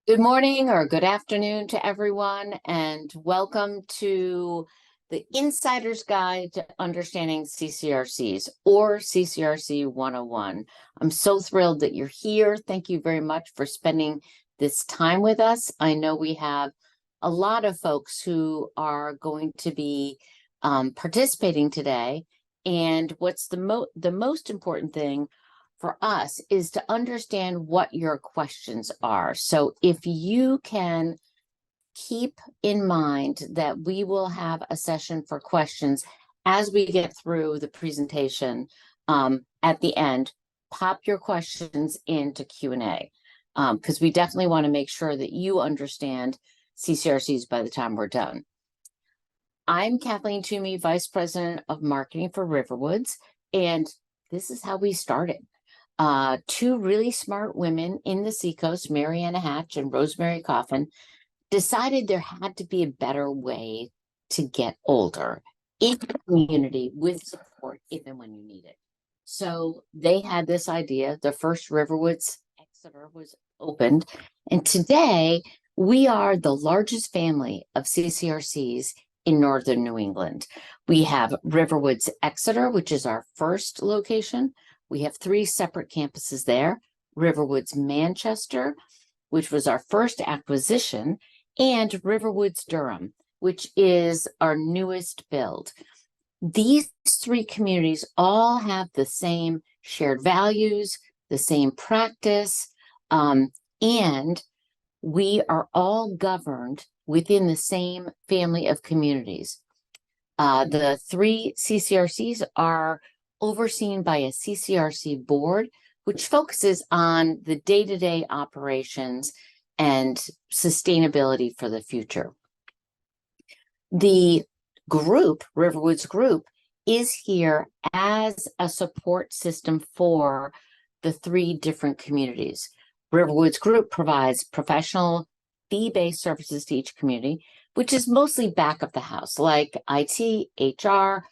Good morning or good afternoon to everyone, and welcome to the Insider's Guide to Understanding CCRCs or CCRC 101. I'm so thrilled that you're here. Thank you very much for spending this time with us. I know we have a lot of folks who are going to be participating today, and what's the most important thing for us is to understand what your questions are. So if you can keep in mind that we will have a session for questions as we get through the presentation, at the end, pop your questions into Q&A, because we definitely want to make sure that you understand CCRCs by the time we're done. I'm Kathleen Toomey, Vice President of Marketing for Riverwoods, and this is how we started. Two really smart women in the Seacoast, Mariana Hatch and Rosemary Coffin, decided there had to be a better way to get older in the community with support even when you need it. So they had this idea. The first Riverwoods Exeter was opened, and today we are the largest family of CCRCs in Northern New England. We have Riverwoods Exeter, which is our first location. We have 3 separate campuses there: Riverwoods Manchester, which was our first acquisition, and Riverwoods Durham, which is our newest build. These 3 communities all have the same shared values, the same practice, and we are all governed within the same family of communities. The 3 CCRCs are overseen by a CCRC board, which focuses on the day-to-day operations and sustainability for the future. The group, Riverwoods Group, is here as a support system for the 3 different communities. Riverwoods Group provides professional fee-based services to each community, which is mostly back of the house, like IT, HR,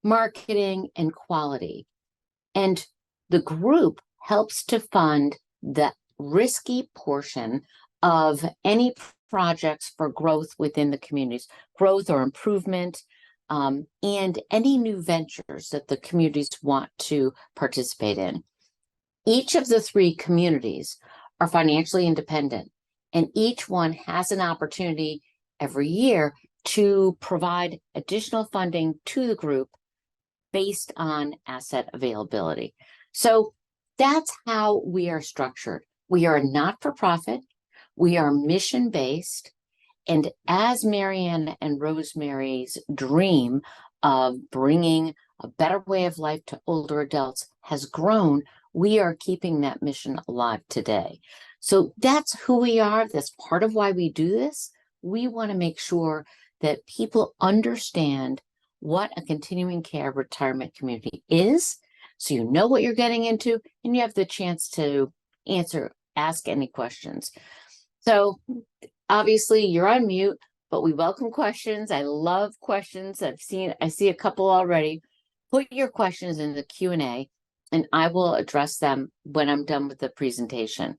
marketing, and quality. And the group helps to fund the risky portion of any projects for growth within the communities, growth or improvement, and any new ventures that the communities want to participate in. Each of the 3 communities are financially independent, and each one has an opportunity every year to provide additional funding to the group based on asset availability. So that's how we are structured. We are not-for-profit, we are mission-based, and as Marianne and Rosemary's dream of bringing a better way of life to older adults has grown, we are keeping that mission alive today. So that's who we are. That's part of why we do this. We want to make sure that people understand what a continuing care retirement community is, so you know what you're getting into, and you have the chance to ask any questions. So obviously you're on mute, but we welcome questions. I love questions. I see a couple already. Put your questions in the Q&A, and I will address them when I'm done with the presentation.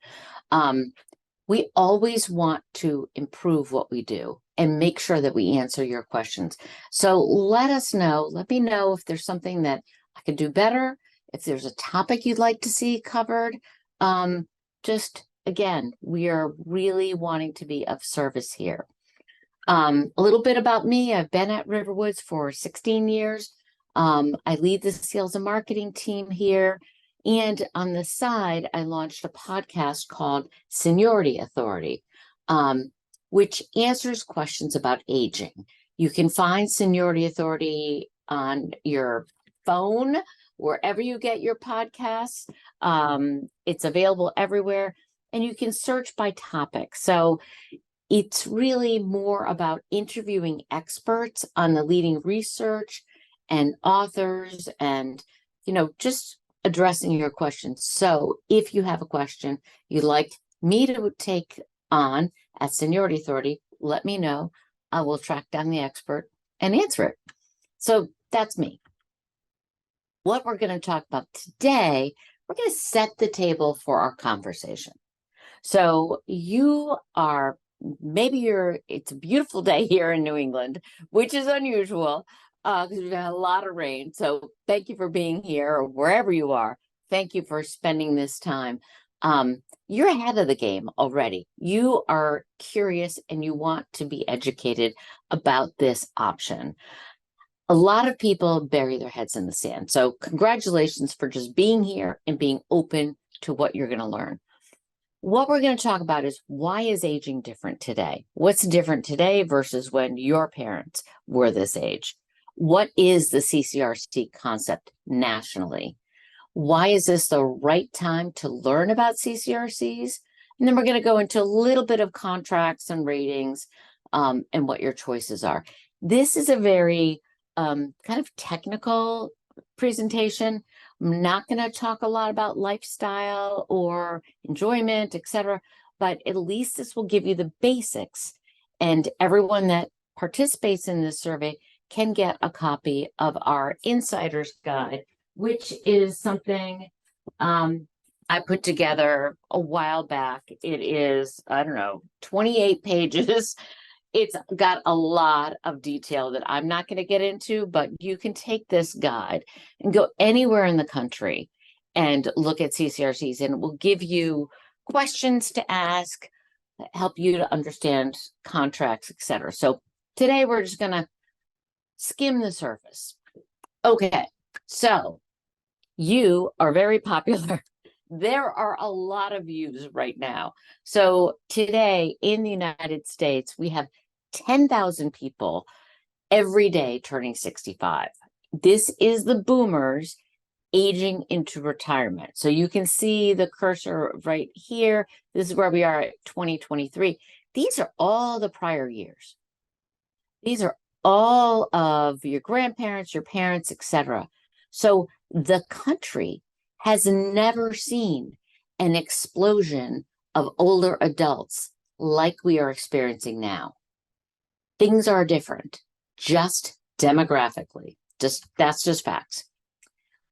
We always want to improve what we do and make sure that we answer your questions. So let me know if there's something that I could do better, if there's a topic you'd like to see covered. Just again, we are really wanting to be of service here. A little bit about me. I've been at Riverwoods for 16 years. I lead the sales and marketing team here. And on the side, I launched a podcast called Seniority Authority, which answers questions about aging. You can find Seniority Authority on your phone, wherever you get your podcasts. It's available everywhere, and you can search by topic. So it's really more about interviewing experts on the leading research and authors and, just addressing your questions. So if you have a question you'd like me to take on at Seniority Authority, let me know. I will track down the expert and answer it. So that's me. What we're going to talk about today, we're going to set the table for our conversation. So it's a beautiful day here in New England, which is unusual because we've had a lot of rain. So thank you for being here or wherever you are. Thank you for spending this time. You're ahead of the game already. You are curious and you want to be educated about this option. A lot of people bury their heads in the sand. So congratulations for just being here and being open to what you're going to learn. What we're going to talk about is, why is aging different today? What's different today versus when your parents were this age? What is the CCRC concept nationally? Why is this the right time to learn about CCRCs? And then we're going to go into a little bit of contracts and ratings and what your choices are. This is a very kind of technical presentation. I'm not going to talk a lot about lifestyle or enjoyment, etc., but at least this will give you the basics. And everyone that participates in this survey can get a copy of our Insider's Guide, which is something I put together a while back. It is, 28 pages. It's got a lot of detail that I'm not going to get into, but you can take this guide and go anywhere in the country and look at CCRCs, and it will give you questions to ask, help you to understand contracts, etc. So today we're just going to skim the surface. Okay, so you are very popular. There are a lot of yous right now. So today in the United States, we have 10,000 people every day turning 65. This is the boomers aging into retirement. So you can see the cursor right here. This is where we are at 2023. These are all the prior years. These are all of your grandparents, your parents, etc. So the country has never seen an explosion of older adults like we are experiencing now. Things are different, just demographically. That's just facts.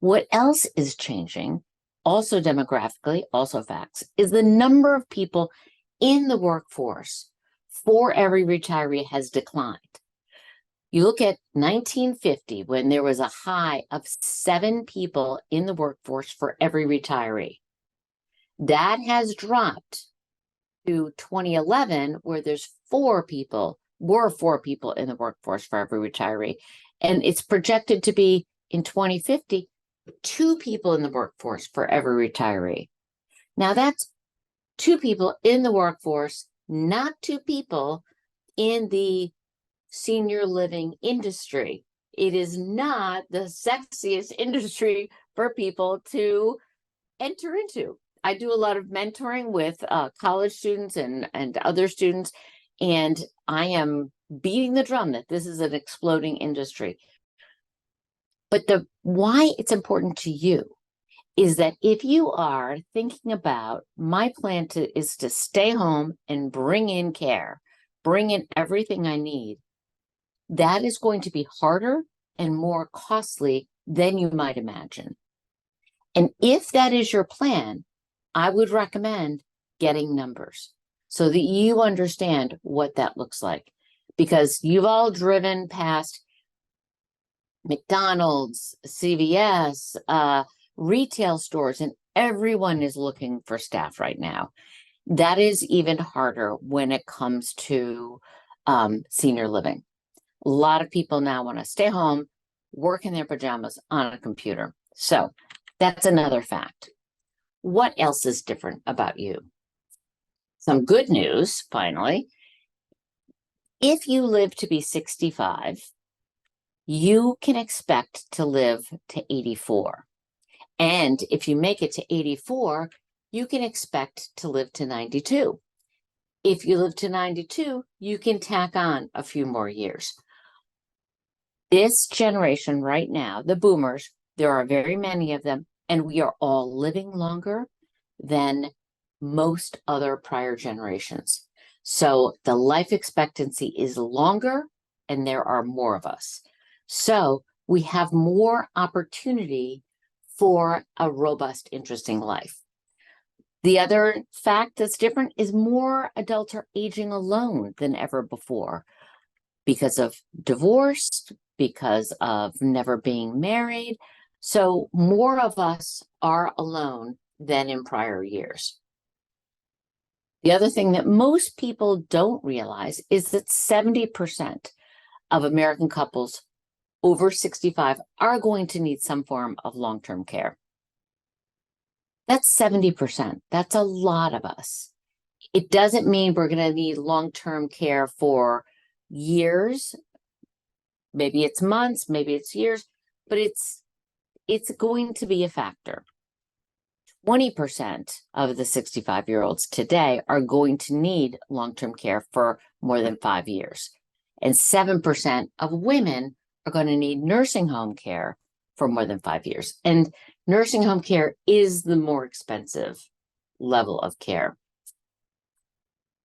What else is changing, also demographically, also facts, is the number of people in the workforce for every retiree has declined. You look at 1950, when there was a high of 7 people in the workforce for every retiree. That has dropped to 2011, where there's 4 people in the workforce for every retiree. And it's projected to be, in 2050, 2 people in the workforce for every retiree. Now that's 2 people in the workforce, not 2 people in the senior living industry. It is not the sexiest industry for people to enter into. I do a lot of mentoring with college students and other students, and I am beating the drum that this is an exploding industry. But why it's important to you is that if you are thinking about, my plan is to stay home and bring in care, bring in everything I need, that is going to be harder and more costly than you might imagine. And if that is your plan, I would recommend getting numbers so that you understand what that looks like. Because you've all driven past McDonald's, CVS, retail stores, and everyone is looking for staff right now. That is even harder when it comes to senior living. A lot of people now want to stay home, work in their pajamas on a computer. So that's another fact. What else is different about you? Some good news, finally. If you live to be 65, you can expect to live to 84. And if you make it to 84, you can expect to live to 92. If you live to 92, you can tack on a few more years. This generation right now, the boomers, there are very many of them, and we are all living longer than most other prior generations. So the life expectancy is longer, and there are more of us. So we have more opportunity for a robust, interesting life. The other fact that's different is more adults are aging alone than ever before because of divorce, because of never being married. So more of us are alone than in prior years. The other thing that most people don't realize is that 70% of American couples over 65 are going to need some form of long-term care. That's 70%. That's a lot of us. It doesn't mean we're going to need long-term care for years. Maybe it's months, maybe it's years, but it's going to be a factor. 20% of the 65-year-olds today are going to need long-term care for more than 5 years. And 7% of women are going to need nursing home care for more than 5 years. And nursing home care is the more expensive level of care.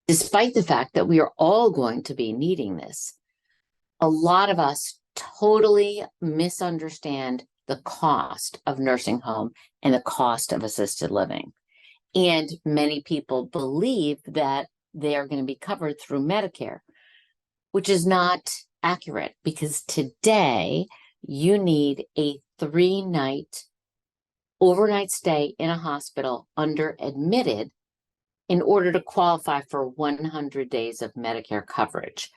Despite the fact that we are all going to be needing this, a lot of us totally misunderstand the cost of nursing home and the cost of assisted living. And many people believe that they are going to be covered through Medicare, which is not accurate, because today you need a 3-night overnight stay in a hospital under admitted in order to qualify for 100 days of Medicare coverage.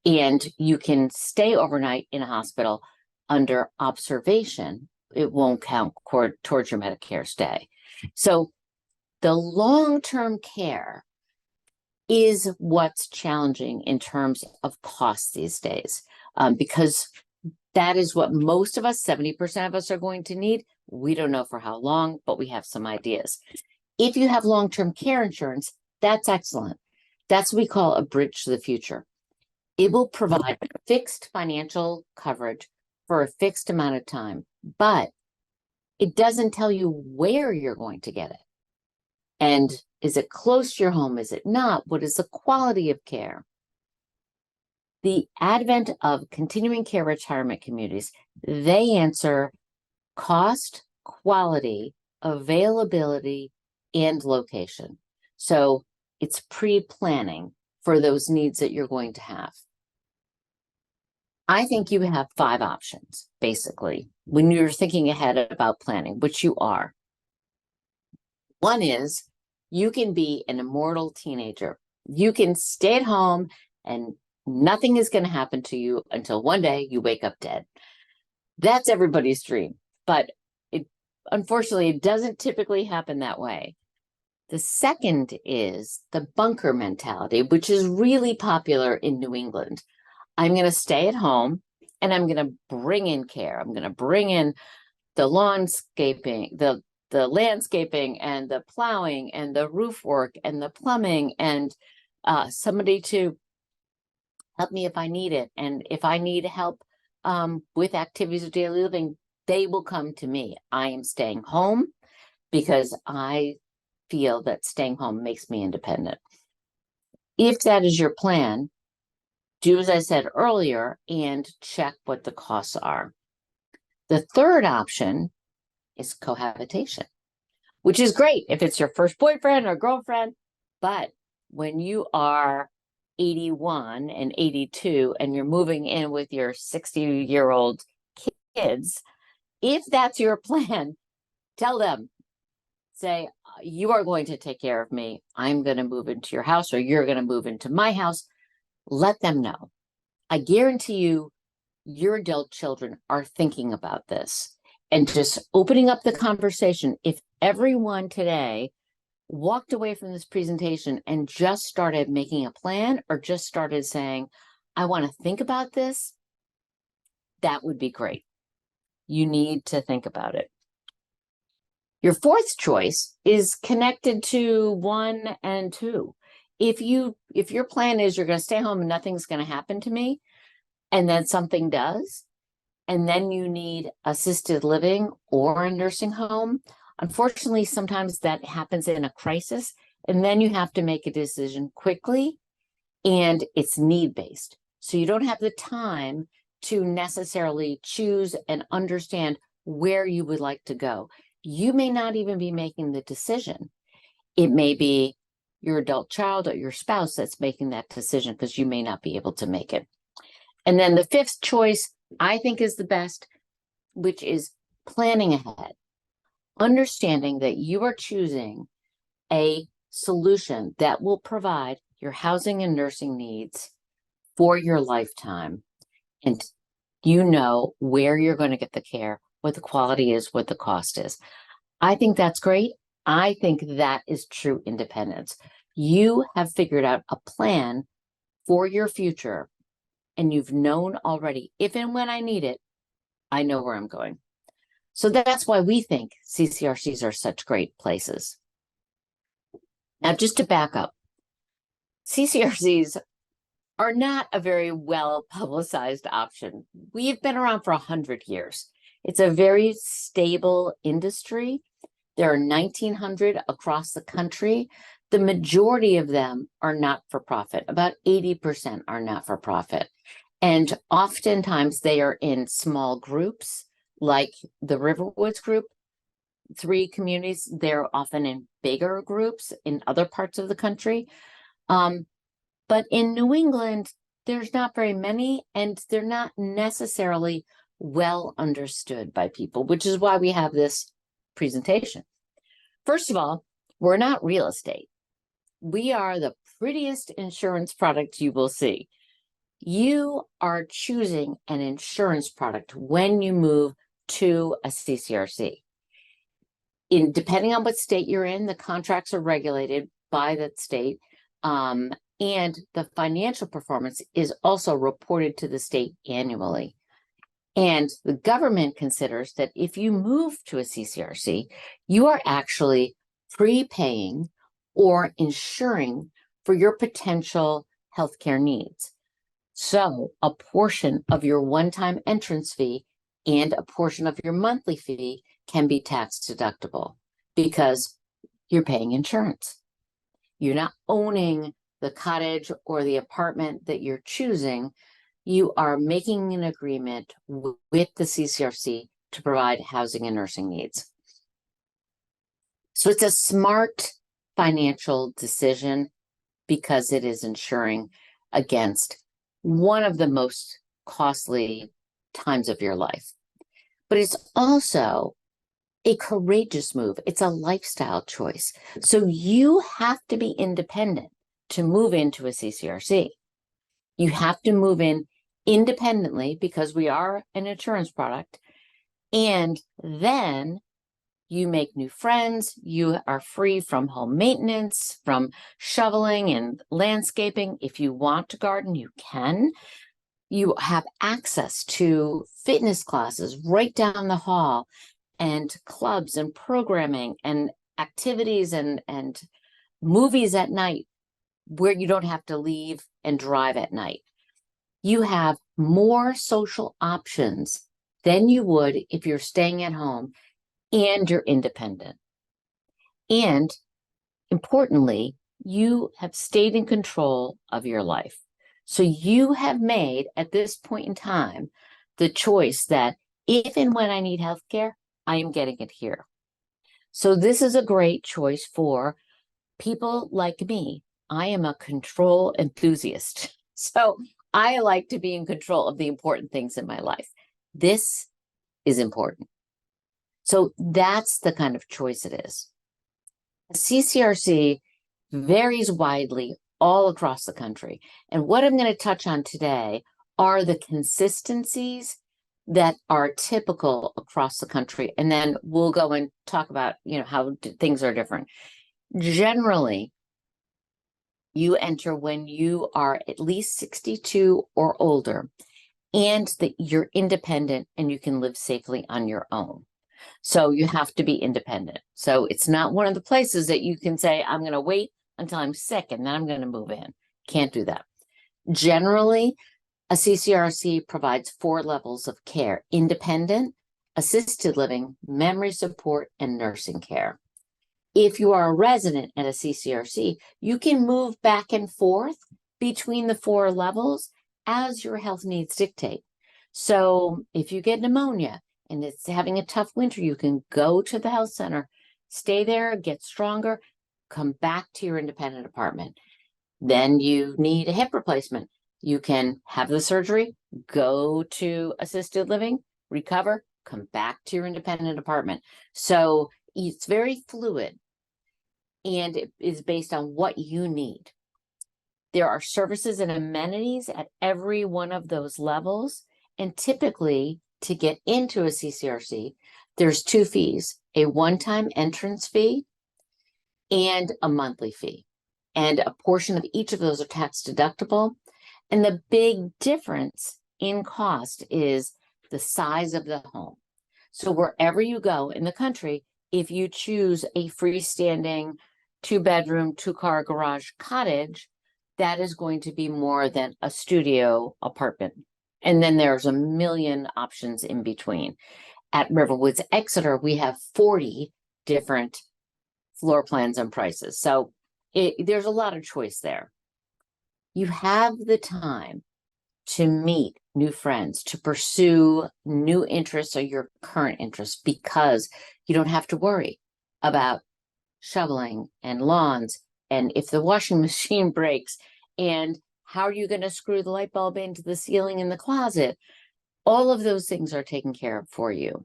And you can stay overnight in a hospital under observation. It won't count towards your Medicare stay. So the long-term care is what's challenging in terms of costs these days, because that is what most of us, 70% of us, are going to need. We don't know for how long, but we have some ideas. If you have long-term care insurance, that's excellent. That's what we call a bridge to the future. It will provide fixed financial coverage for a fixed amount of time, but it doesn't tell you where you're going to get it. And is it close to your home? Is it not? What is the quality of care? The advent of continuing care retirement communities, they answer cost, quality, availability, and location. So it's pre-planning for those needs that you're going to have. I think you have 5 options, basically, when you're thinking ahead about planning, which you are. One is you can be an immortal teenager. You can stay at home and nothing is going to happen to you until one day you wake up dead. That's everybody's dream, but unfortunately, it doesn't typically happen that way. The second is the bunker mentality, which is really popular in New England. I'm going to stay at home and I'm going to bring in care. I'm going to bring in the landscaping, the landscaping and the plowing and the roof work and the plumbing and somebody to help me if I need it. And if I need help with activities of daily living, they will come to me. I am staying home because I feel that staying home makes me independent. If that is your plan, do as I said earlier and check what the costs are. The third option is cohabitation, which is great if it's your first boyfriend or girlfriend, but when you are 81 and 82 and you're moving in with your 60-year-old kids, if that's your plan, tell them, say, you are going to take care of me. I'm going to move into your house, or you're going to move into my house. Let them know. I guarantee you, your adult children are thinking about this. And just opening up the conversation, if everyone today walked away from this presentation and just started making a plan or just started saying, I want to think about this, that would be great. You need to think about it. Your fourth choice is connected to 1 and 2. If your plan is you're going to stay home and nothing's going to happen to me, and then something does, and then you need assisted living or a nursing home, unfortunately, sometimes that happens in a crisis, and then you have to make a decision quickly, and it's need-based. So you don't have the time to necessarily choose and understand where you would like to go. You may not even be making the decision. It may be your adult child or your spouse that's making that decision because you may not be able to make it. And then the fifth choice I think is the best, which is planning ahead, understanding that you are choosing a solution that will provide your housing and nursing needs for your lifetime. And you know where you're going to get the care, what the quality is, what the cost is. I think that's great. I think that is true independence. You have figured out a plan for your future, and you've known already, if and when I need it, I know where I'm going. So that's why we think CCRCs are such great places. Now, just to back up, CCRCs are not a very well publicized option. We've been around for 100 years. It's a very stable industry. There are 1,900 across the country. The majority of them are not-for-profit. About 80% are not-for-profit. And oftentimes they are in small groups, like the Riverwoods group, 3 communities. They're often in bigger groups in other parts of the country. But in New England, there's not very many, and they're not necessarily well understood by people, which is why we have this presentation. First of all, we're not real estate. We are the prettiest insurance product you will see. You are choosing an insurance product when you move to a CCRC. Depending on what state you're in, the contracts are regulated by that state. And the financial performance is also reported to the state annually. And the government considers that if you move to a CCRC, you are actually prepaying or insuring for your potential healthcare needs. So a portion of your one-time entrance fee and a portion of your monthly fee can be tax deductible because you're paying insurance. You're not owning the cottage or the apartment that you're choosing. You are making an agreement with the CCRC to provide housing and nursing needs. So it's a smart financial decision because it is insuring against one of the most costly times of your life. But it's also a courageous move. It's a lifestyle choice. So you have to be independent to move into a CCRC. You have to move in independently because we are an insurance product. And then you make new friends. You are free from home maintenance, from shoveling and landscaping. If you want to garden, you can. You have access to fitness classes right down the hall, and clubs and programming and activities and movies at night where you don't have to leave and drive at night. You have more social options than you would if you're staying at home and you're independent. And importantly, you have stayed in control of your life. So you have made, at this point in time, the choice that if and when I need healthcare, I am getting it here. So this is a great choice for people like me. I am a control enthusiast. So I like to be in control of the important things in my life. This is important. So that's the kind of choice it is. A CCRC varies widely all across the country. And what I'm going to touch on today are the consistencies that are typical across the country. And then we'll go and talk about, how things are different. Generally, you enter when you are at least 62 or older, and that you're independent and you can live safely on your own. So you have to be independent. So it's not one of the places that you can say, I'm going to wait until I'm sick and then I'm going to move in. Can't do that. Generally, a CCRC provides 4 levels of care: independent, assisted living, memory support, and nursing care. If you are a resident at a CCRC, you can move back and forth between the 4 levels as your health needs dictate. So if you get pneumonia and it's having a tough winter, you can go to the health center, stay there, get stronger, come back to your independent apartment. Then you need a hip replacement. You can have the surgery, go to assisted living, recover, come back to your independent apartment. So it's very fluid and it is based on what you need. There are services and amenities at every one of those levels. And typically, to get into a CCRC, there's two fees, a one-time entrance fee and a monthly fee. And a portion of each of those are tax deductible. And the big difference in cost is the size of the home. So wherever you go in the country, if you choose a freestanding 2-bedroom, 2-car garage cottage, that is going to be more than a studio apartment. And then there's a million options in between. At Riverwoods Exeter, we have 40 different floor plans and prices. So there's a lot of choice there. You have the time to meet new friends, to pursue new interests or your current interests, because you don't have to worry about shoveling and lawns, and if the washing machine breaks, and how are you going to screw the light bulb into the ceiling in the closet? All of those things are taken care of for you.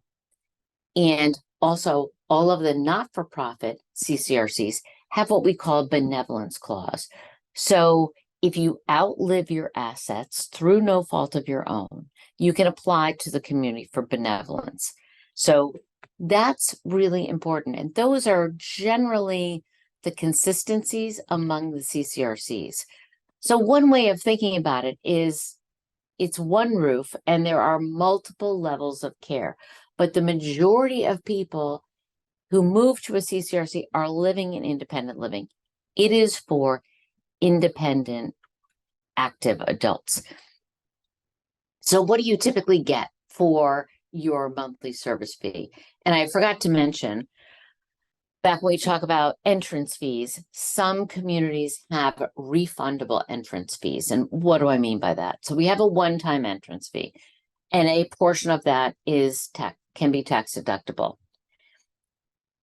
And also, all of the not-for-profit CCRCs have what we call benevolence clause. So if you outlive your assets through no fault of your own, you can apply to the community for benevolence. So that's really important. And those are generally the consistencies among the CCRCs. So one way of thinking about it is it's one roof and there are multiple levels of care, but the majority of people who move to a CCRC are living in independent living. It is for independent, active adults. So what do you typically get for your monthly service fee? And I forgot to mention, back when we talk about entrance fees, some communities have refundable entrance fees. And what do I mean by that? So we have a one-time entrance fee, and a portion of that can be tax deductible.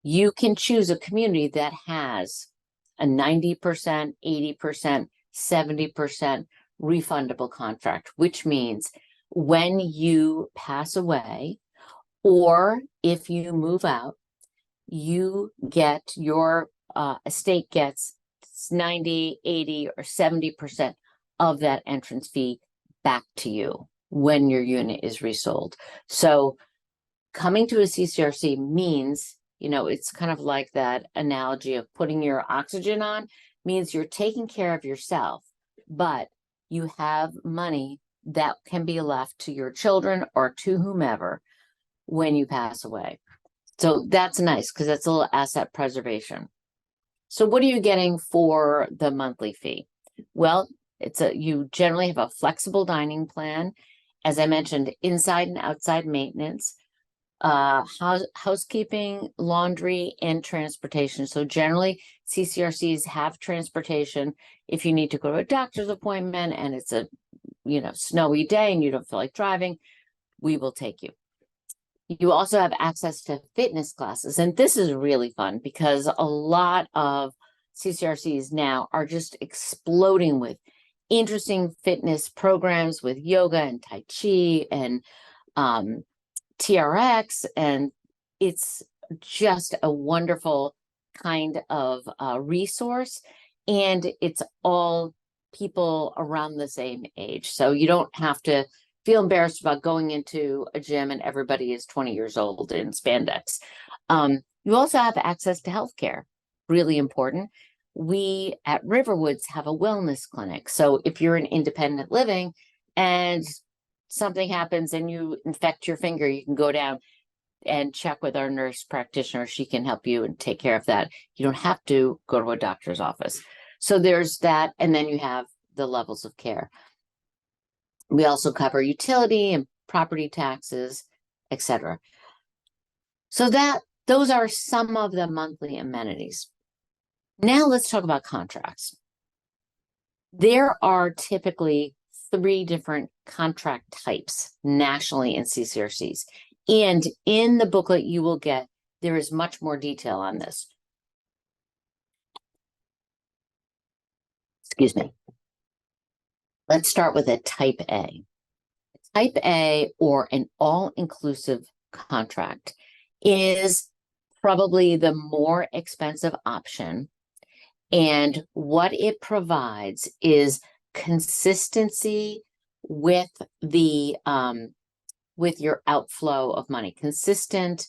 You can choose a community that has a 90%, 80%, 70% refundable contract, which means when you pass away or if you move out, you get your estate gets 90, 80, or 70% of that entrance fee back to you when your unit is resold. So coming to a CCRC means, it's kind of like that analogy of putting your oxygen on, means you're taking care of yourself, but you have money that can be left to your children or to whomever when you pass away. So that's nice because that's a little asset preservation. So what are you getting for the monthly fee? Well, you generally have a flexible dining plan. As I mentioned, inside and outside maintenance, housekeeping, laundry, and transportation. So generally, CCRCs have transportation. If you need to go to a doctor's appointment and it's a snowy day and you don't feel like driving, we will take you. You also have access to fitness classes. And this is really fun because a lot of CCRCs now are just exploding with interesting fitness programs with yoga and Tai Chi and TRX. And it's just a wonderful kind of resource. And it's all people around the same age. So you don't have to feel embarrassed about going into a gym and everybody is 20 years old in spandex. You also have access to healthcare, really important. We at Riverwoods have a wellness clinic. So if you're in independent living and something happens and you infect your finger, you can go down and check with our nurse practitioner. She can help you and take care of that. You don't have to go to a doctor's office. So there's that. And then you have the levels of care. We also cover utility and property taxes, etc. So those are some of the monthly amenities. Now let's talk about contracts. There are typically 3 different contract types nationally in CCRCs. And in the booklet you will get, there is much more detail on this. Excuse me. Let's start with a type A. Type A, or an all-inclusive contract, is probably the more expensive option. And what it provides is consistency with the with your outflow of money, consistent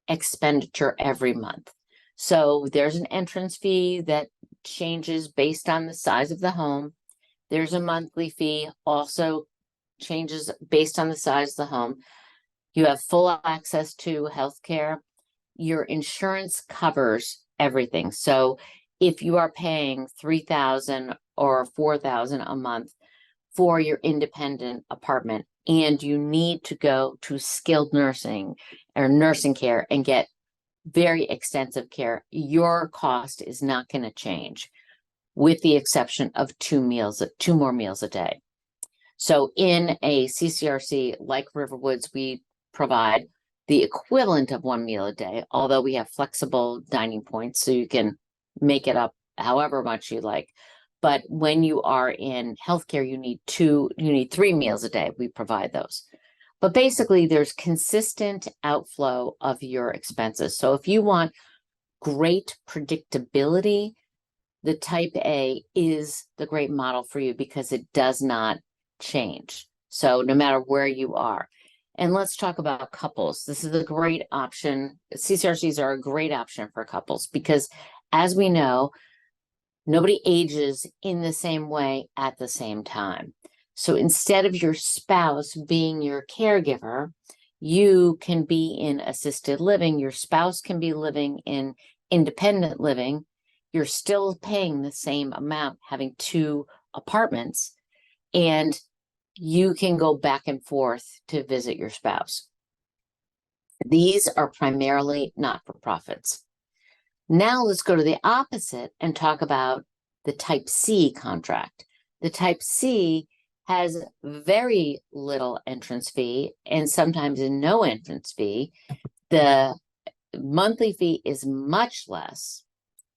expenditure every month. So there's an entrance fee that changes based on the size of the home. There's a monthly fee, also changes based on the size of the home. You have full access to healthcare. Your insurance covers everything. So if you are paying $3,000 or $4,000 a month for your independent apartment, and you need to go to skilled nursing or nursing care and get very extensive care, your cost is not going to change, with the exception of two more meals a day. So in a CCRC like Riverwoods, we provide the equivalent of one meal a day, although we have flexible dining points, so you can make it up however much you like. But when you are in healthcare, you need 3 meals a day. We provide those. But basically, there's consistent outflow of your expenses. So if you want great predictability, the type A is the great model for you because it does not change. So no matter where you are. And let's talk about couples. This is a great option. CCRCs are a great option for couples because, as we know, nobody ages in the same way at the same time. So instead of your spouse being your caregiver, you can be in assisted living. Your spouse can be living in independent living. You're still paying the same amount, having 2 apartments, and you can go back and forth to visit your spouse. These are primarily not-for-profits. Now let's go to the opposite and talk about the type C contract. The type C has very little entrance fee and sometimes no entrance fee. The monthly fee is much less,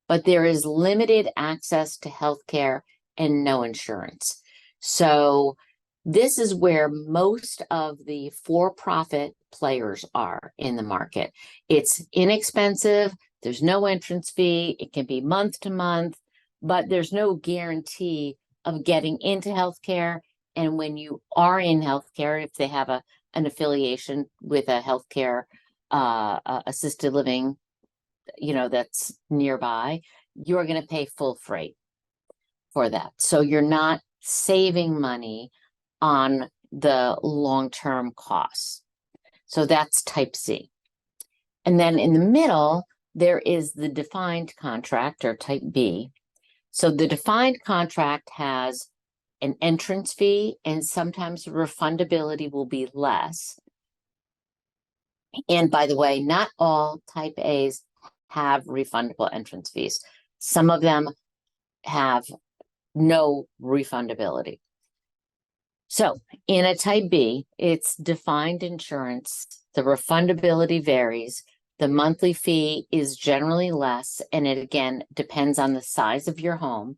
but there is limited access to healthcare and no insurance. So this is where most of the for-profit players are in the market. It's inexpensive. There's no entrance fee. It can be month to month, but there's no guarantee of getting into healthcare. And when you are in healthcare, if they have an affiliation with a healthcare assisted living, that's nearby, you're going to pay full freight for that. So you're not saving money on the long-term costs. So that's type C. And then in the middle, there is the defined contract, or type B. So the defined contract has an entrance fee, and sometimes the refundability will be less. And by the way, not all type A's have refundable entrance fees. Some of them have no refundability. So in a type B, it's defined insurance. The refundability varies. The monthly fee is generally less, and it again depends on the size of your home.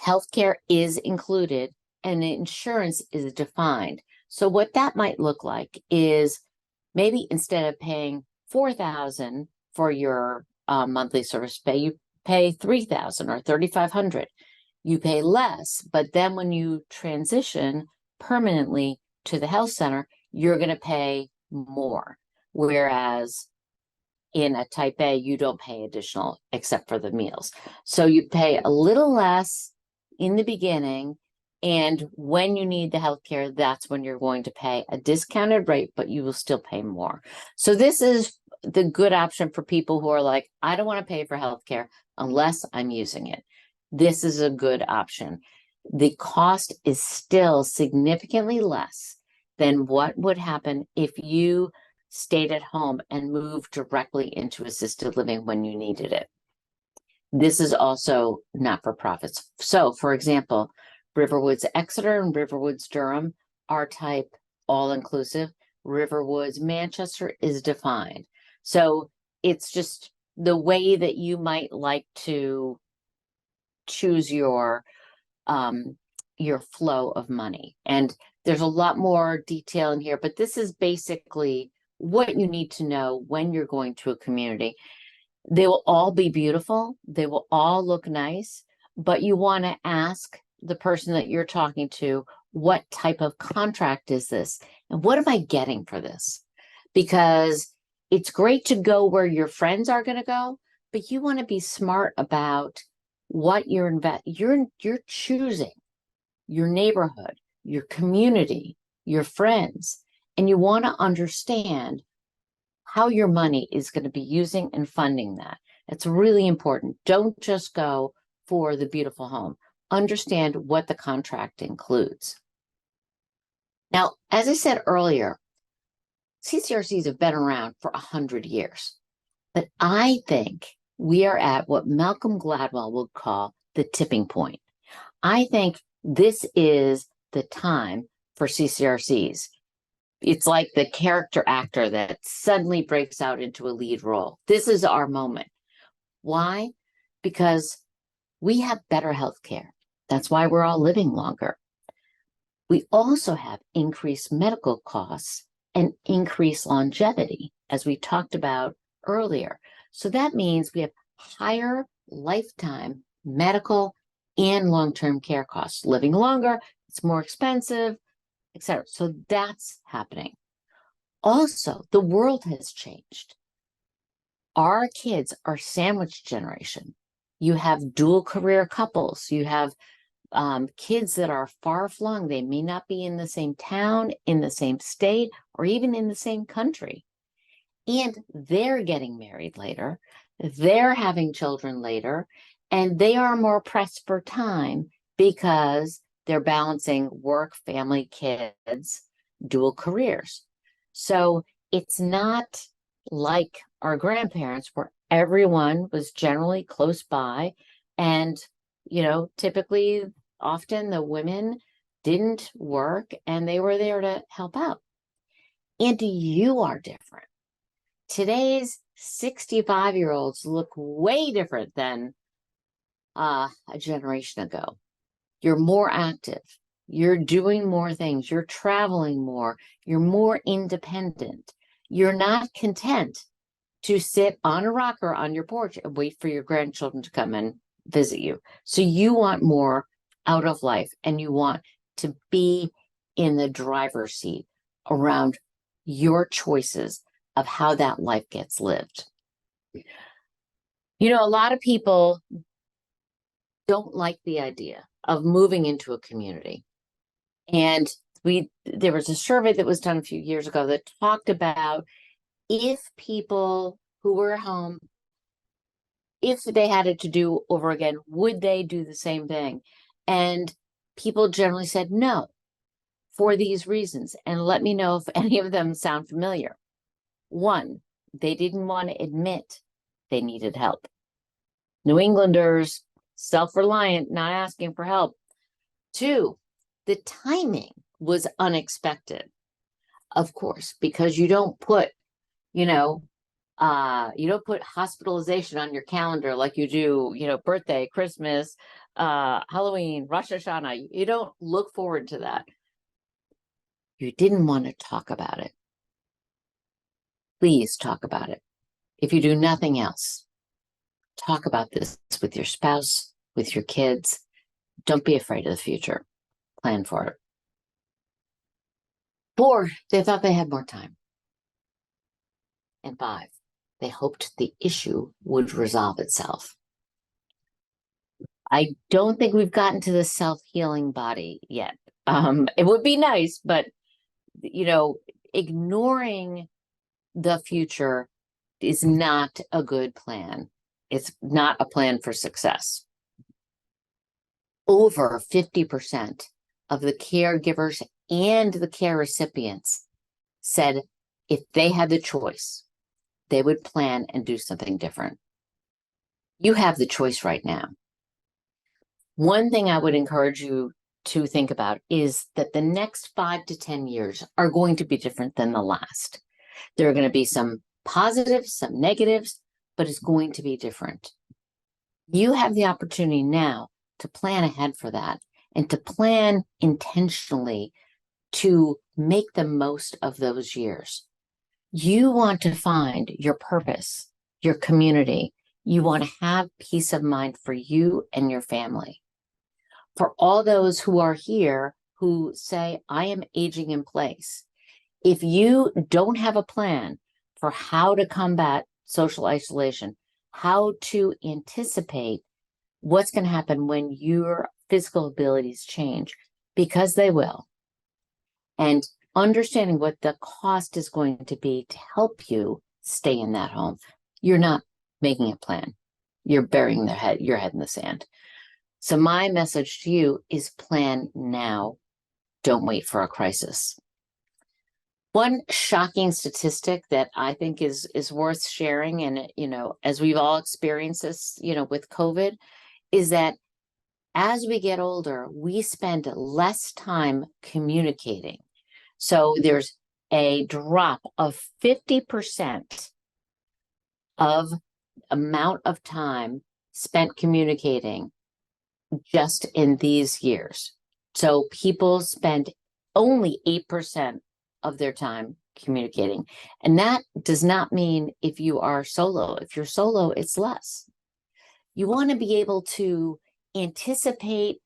Healthcare is included and the insurance is defined. So what that might look like is maybe instead of paying $4,000 for your monthly service pay, you pay $3,000 or $3,500. You pay less, but then when you transition permanently to the health center, you're going to pay more. Whereas in a type A, you don't pay additional except for the meals. So you pay a little less in the beginning, and when you need the healthcare, that's when you're going to pay a discounted rate, but you will still pay more. So this is the good option for people who are like, I don't want to pay for healthcare unless I'm using it. This is a good option. The cost is still significantly less than what would happen if you stayed at home and moved directly into assisted living when you needed it. This is also not-for-profits. So, for example, Riverwoods Exeter and Riverwoods Durham are type all-inclusive. Riverwoods Manchester is defined. So it's just the way that you might like to choose your flow of money. And there's a lot more detail in here, but this is basically what you need to know when you're going to a community. They will all be beautiful. They will all look nice, but you want to ask the person that you're talking to, what type of contract is this? And what am I getting for this? Because it's great to go where your friends are going to go, but you want to be smart about what you're choosing your neighborhood, your community, your friends, and you want to understand how your money is going to be using and funding that. It's really important. Don't just go for the beautiful home. Understand what the contract includes. Now, as I said earlier, CCRCs have been around for 100 years, but I think we are at what Malcolm Gladwell would call the tipping point. I think this is the time for CCRCs. It's like the character actor that suddenly breaks out into a lead role. This is our moment. Why? Because we have better health care. That's why we're all living longer. We also have increased medical costs and increased longevity, as we talked about earlier. So that means we have higher lifetime medical and long-term care costs. Living longer, it's more expensive, etc. So that's happening. Also, the world has changed. Our kids are sandwich generation. You have dual career couples. You have kids that are far flung. They may not be in the same town, in the same state, or even in the same country. And they're getting married later. They're having children later. And they are more pressed for time because they're balancing work, family, kids, dual careers. So it's not like our grandparents where everyone was generally close by. And, typically, often the women didn't work and they were there to help out. And you are different. Today's 65-year-olds look way different than a generation ago. You're more active. You're doing more things. You're traveling more. You're more independent. You're not content to sit on a rocker on your porch and wait for your grandchildren to come and visit you. So you want more out of life, and you want to be in the driver's seat around your choices of how that life gets lived. A lot of people don't like the idea of moving into a community. And there was a survey that was done a few years ago that talked about if people who were at home, if they had it to do over again, would they do the same thing? And people generally said no for these reasons. And let me know if any of them sound familiar. One, they didn't want to admit they needed help. New Englanders, self-reliant, not asking for help. Two, the timing was unexpected, of course, because you don't put, hospitalization on your calendar like you do, birthday, Christmas, Halloween, Rosh Hashanah. You don't look forward to that. You didn't want to talk about it. Please talk about it. If you do nothing else, talk about this with your spouse, with your kids. Don't be afraid of the future. Plan for it. 4, they thought they had more time. And 5, they hoped the issue would resolve itself. I don't think we've gotten to the self-healing body yet. It would be nice, but, ignoring the future is not a good plan. It's not a plan for success. Over 50% of the caregivers and the care recipients said if they had the choice, they would plan and do something different. You have the choice right now. One thing I would encourage you to think about is that the next 5 to 10 years are going to be different than the last. There are going to be some positives, some negatives, but it's going to be different. You have the opportunity now to plan ahead for that and to plan intentionally to make the most of those years. You want to find your purpose, your community. You want to have peace of mind for you and your family. For all those who are here who say, I am aging in place, if you don't have a plan for how to combat social isolation, how to anticipate what's going to happen when your physical abilities change, because they will, and understanding what the cost is going to be to help you stay in that home, you're not making a plan. You're burying your head in the sand. So my message to you is plan now. Don't wait for a crisis. One shocking statistic that I think is worth sharing, and as we've all experienced this, with COVID, is that as we get older, we spend less time communicating. So there's a drop of 50% of amount of time spent communicating just in these years. So people spend only 8% of their time communicating. And that does not mean if you are solo. If you're solo, it's less. You want to be able to anticipate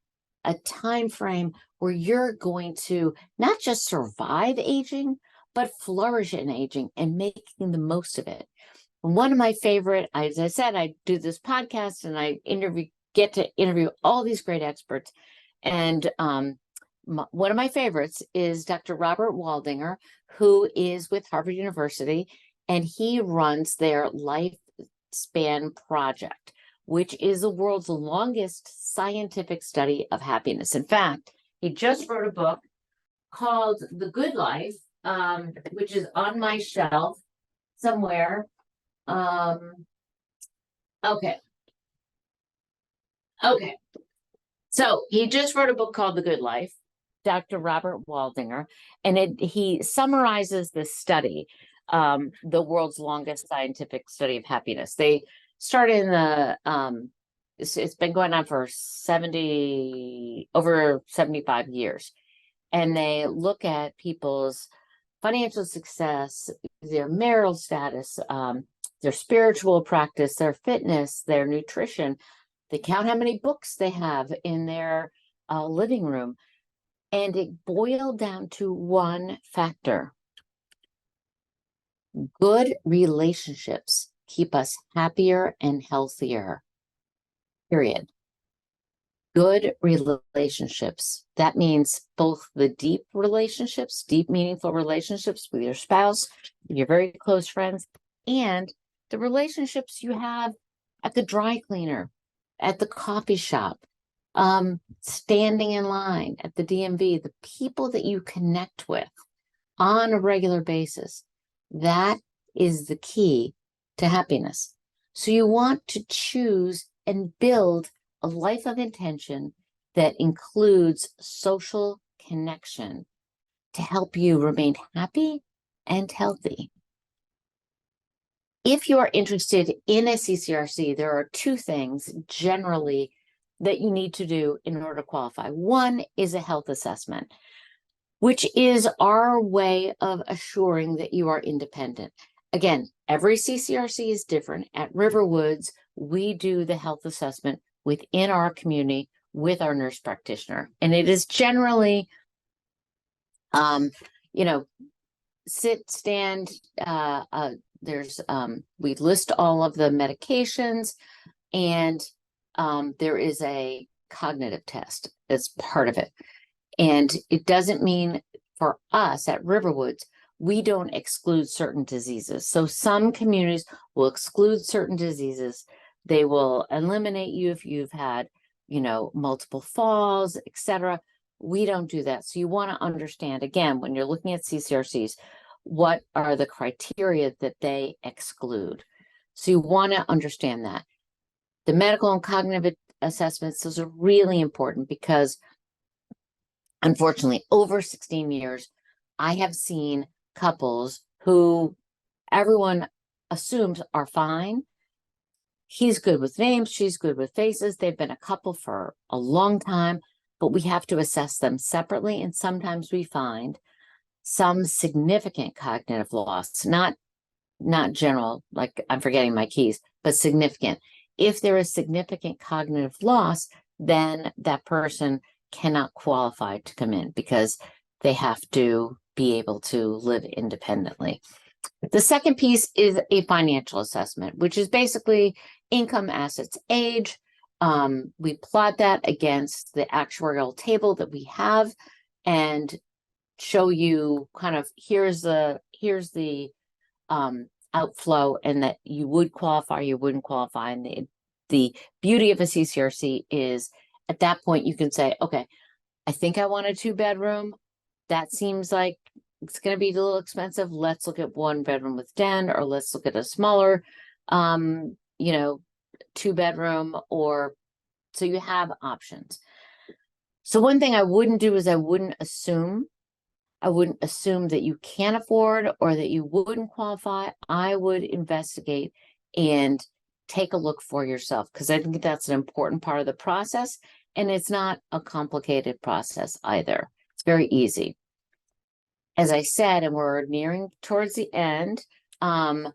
a time frame where you're going to not just survive aging, but flourish in aging and making the most of it. One of my favorite, as I said, I do this podcast and I get to interview all these great experts. And one of my favorites is Dr. Robert Waldinger, who is with Harvard University, and he runs their Lifespan Project, which is the world's longest scientific study of happiness. In fact, he just wrote a book called The Good Life, which is on my shelf somewhere. Okay. So he just wrote a book called The Good Life, Dr. Robert Waldinger, and he summarizes this study, the world's longest scientific study of happiness. They started in the it's been going on for over 75 years, and they look at people's financial success, their marital status, their spiritual practice, their fitness, their nutrition. They count how many books they have in their living room. And it boiled down to one factor. Good relationships keep us happier and healthier. Period. Good relationships. That means both the deep relationships, deep, meaningful relationships with your spouse, your very close friends, and the relationships you have at the dry cleaner, at the coffee shop, standing in line at the DMV, the people that you connect with on a regular basis. That is the key to happiness. So you want to choose and build a life of intention that includes social connection to help you remain happy and healthy. If you are interested in a CCRC, there are two things generally that you need to do in order to qualify. One is a health assessment, which is our way of assuring that you are independent. Again, every CCRC is different. At Riverwoods, we do the health assessment within our community with our nurse practitioner. And it is generally, sit, stand, we list all of the medications, and there is a cognitive test as part of it. And it doesn't mean for us at Riverwoods, we don't exclude certain diseases. So some communities will exclude certain diseases. They will eliminate you if you've had, multiple falls, etc. We don't do that. So you want to understand, again, when you're looking at CCRCs, what are the criteria that they exclude? So you want to understand that. The medical and cognitive assessments, those are really important because, unfortunately, over 16 years, I have seen couples who everyone assumes are fine, He's good with names, she's good with faces. They've been a couple for a long time, but we have to assess them separately. And sometimes we find some significant cognitive loss, not general, like I'm forgetting my keys, but significant. If there is significant cognitive loss, then that person cannot qualify to come in because they have to be able to live independently. The second piece is a financial assessment, which is basically income, assets, age. We plot that against the actuarial table that we have and show you kind of here's the outflow, and that you would qualify, you wouldn't qualify. And the beauty of a CCRC is at that point you can say, okay, I think I want a 2-bedroom. That seems like it's going to be a little expensive. Let's look at 1-bedroom with den, or let's look at a smaller, 2-bedroom, or so you have options. So one thing I wouldn't do is I wouldn't assume that you can't afford or that you wouldn't qualify. I would investigate and take a look for yourself, because I think that's an important part of the process. And it's not a complicated process either. It's very easy. As I said, and we're nearing towards the end, I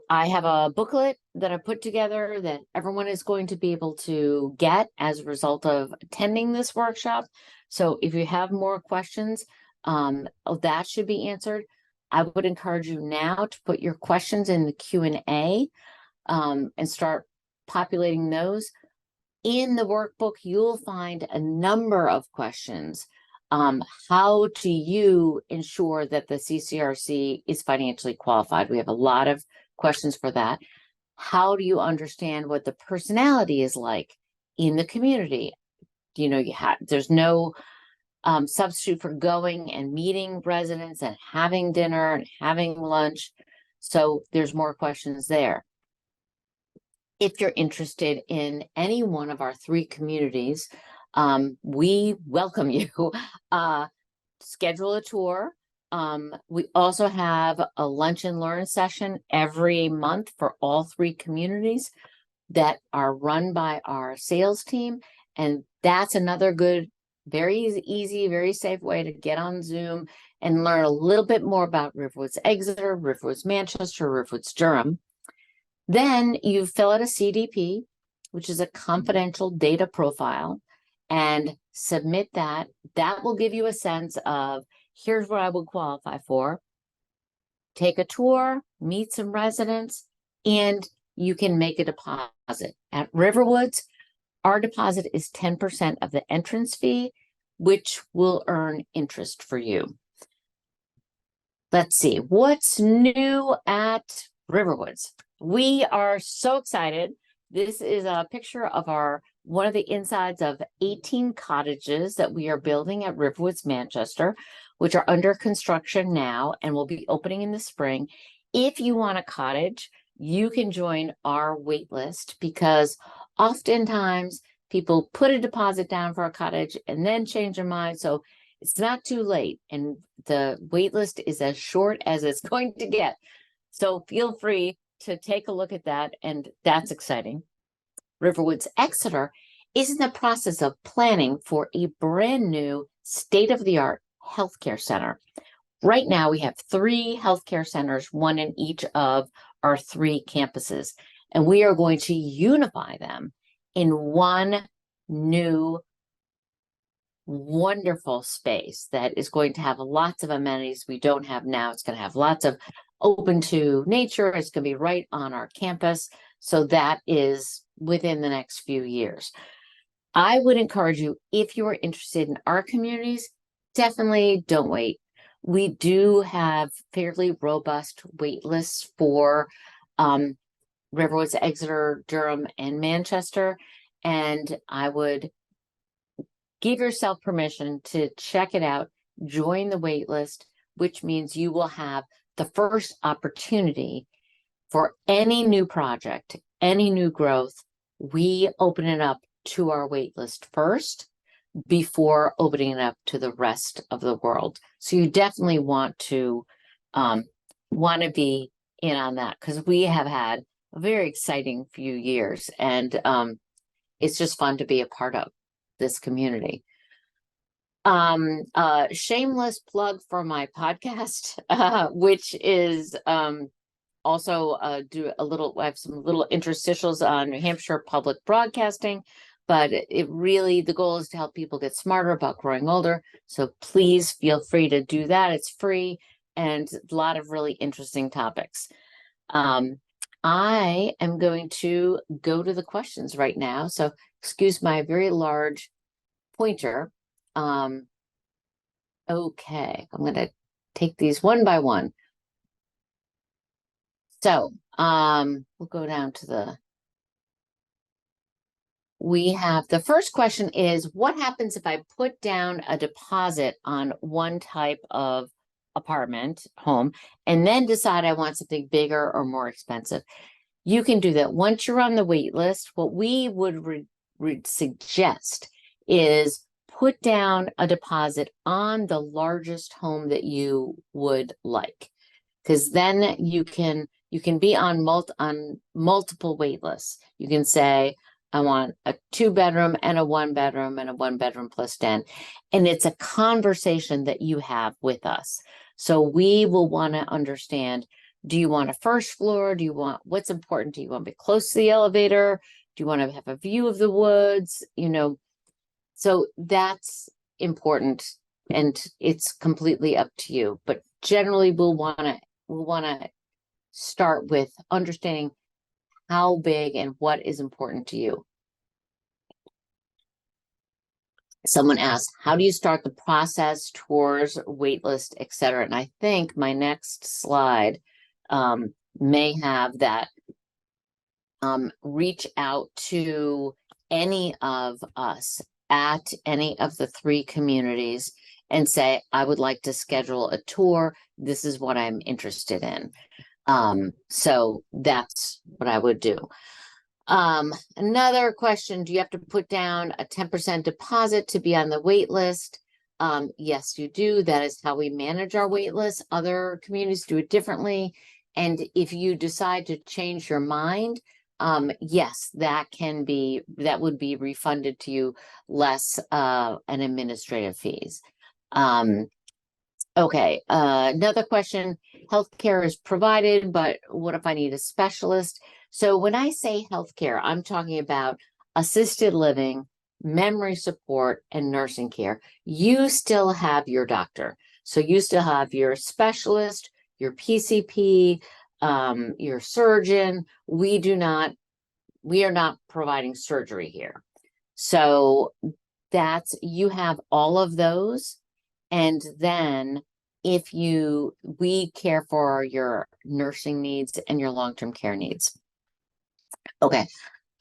have a booklet that I put together that everyone is going to be able to get as a result of attending this workshop. So if you have more questions, that should be answered. I would encourage you now to put your questions in the Q&A and start populating those. In the workbook, you'll find a number of questions. How do you ensure that the CCRC is financially qualified? We have a lot of questions for that. How do you understand what the personality is like in the community? There's no substitute for going and meeting residents and having dinner and having lunch. So there's more questions there. If you're interested in any one of our 3 communities, we welcome you. Schedule a tour. We also have a lunch and learn session every month for all 3 communities that are run by our sales team. And that's another good, very easy, very safe way to get on Zoom and learn a little bit more about Riverwoods Exeter, Riverwoods Manchester, Riverwoods Durham. Then you fill out a CDP, which is a confidential data profile, and submit that. That will give you a sense of, here's what I would qualify for. Take a tour, meet some residents, and you can make a deposit. At Riverwoods, our deposit is 10% of the entrance fee, which will earn interest for you. Let's see, what's new at Riverwoods? We are so excited. This is a picture of one of the insides of 18 cottages that we are building at Riverwoods Manchester, which are under construction now and will be opening in the spring. If you want a cottage, you can join our wait list, because oftentimes people put a deposit down for a cottage and then change their mind. So it's not too late, and the wait list is as short as it's going to get. So feel free to take a look at that, and that's exciting. Riverwoods Exeter is in the process of planning for a brand new state-of-the-art healthcare center. Right now, we have 3 healthcare centers, 1 in each of our 3 campuses, and we are going to unify them in one new wonderful space that is going to have lots of amenities we don't have now. It's going to have lots of open to nature. It's going to be right on our campus. So that is within the next few years. I would encourage you, if you are interested in our communities, definitely don't wait. We do have fairly robust wait lists for Riverwoods, Exeter, Durham, and Manchester. And I would give yourself permission to check it out, join the wait list, which means you will have the first opportunity for any new project, any new growth. We open it up to our wait list first before opening it up to the rest of the world. So you definitely want to be in on that, because we have had a very exciting few years, and it's just fun to be a part of this community. Shameless plug for my podcast, which is also I have some little interstitials on New Hampshire public broadcasting, but it really, the goal is to help people get smarter about growing older. So please feel free to do that. It's free and a lot of really interesting topics. I am going to go to the questions right now. So excuse my very large pointer. Okay, I'm going to take these one by one. So, we'll go down to we have the first question is, what happens if I put down a deposit on one type of apartment home and then decide I want something bigger or more expensive? You can do that. Once you're on the wait list, what we would suggest is put down a deposit on the largest home that you would like, because then you can be on multiple wait lists. You can say, I want a 2-bedroom and a 1-bedroom and a 1-bedroom plus den. And it's a conversation that you have with us. So we will want to understand, do you want a first floor? Do you want, what's important? Do you want to be close to the elevator? Do you want to have a view of the woods? You know, so that's important, and it's completely up to you. But generally we'll want to start with understanding how big and what is important to you. Someone asked, how do you start the process, tours, waitlist, etc.? And I think my next slide may have that. Reach out to any of us at any of the 3 communities and say, I would like to schedule a tour. This is what I'm interested in. So that's what I would do. Another question, do you have to put down a 10% deposit to be on the wait list? Yes, you do. That is how we manage our wait list. Other communities do it differently. And if you decide to change your mind, yes, that would be refunded to you less an administrative fees. Okay, another question, healthcare is provided, but what if I need a specialist? So when I say healthcare, I'm talking about assisted living, memory support, and nursing care. You still have your doctor. So you still have your specialist, your PCP, your surgeon. We are not providing surgery here. So you have all of those. And then we care for your nursing needs and your long-term care needs. Okay.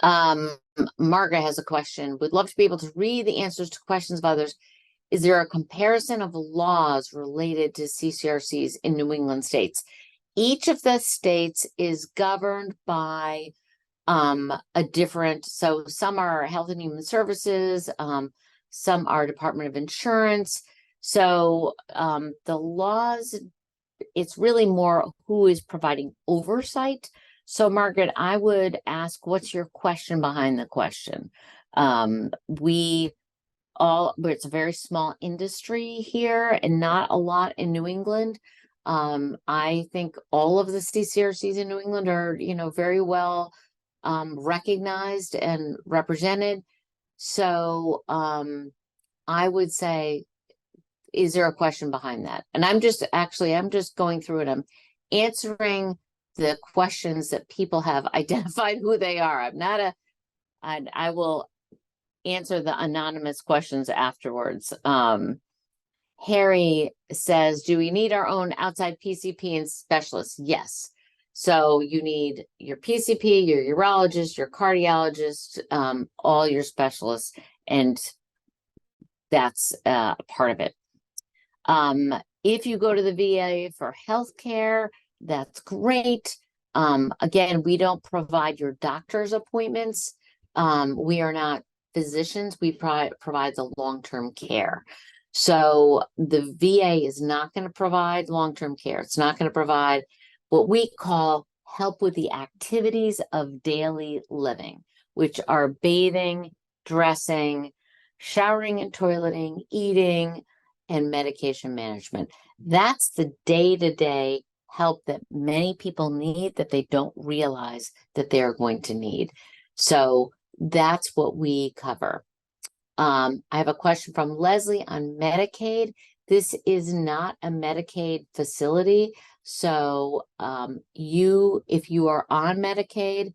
Margaret has a question. Would love to be able to read the answers to questions of others. Is there a comparison of laws related to CCRCs in New England states? Each of the states is governed by a different, so some are Health and Human Services, some are Department of Insurance. So the laws, it's really more who is providing oversight. So Margaret, I would ask, what's your question behind the question? It's a very small industry here and not a lot in New England. I think all of the CCRCs in New England are, very well recognized and represented. So I would say, is there a question behind that? And I'm just going through it. I'm answering the questions that people have identified who they are. I will answer the anonymous questions afterwards. Harry says, do we need our own outside PCP and specialists? Yes. So you need your PCP, your urologist, your cardiologist, all your specialists, and that's part of it. If you go to the VA for healthcare, that's great. Again, we don't provide your doctor's appointments. We are not physicians. We provide the long-term care. So the VA is not going to provide long-term care. It's not going to provide what we call help with the activities of daily living, which are bathing, dressing, showering and toileting, eating, and medication management. That's the day-to-day help that many people need that they don't realize that they're going to need. So that's what we cover. I have a question from Leslie on Medicaid. This is not a Medicaid facility. So if you are on Medicaid,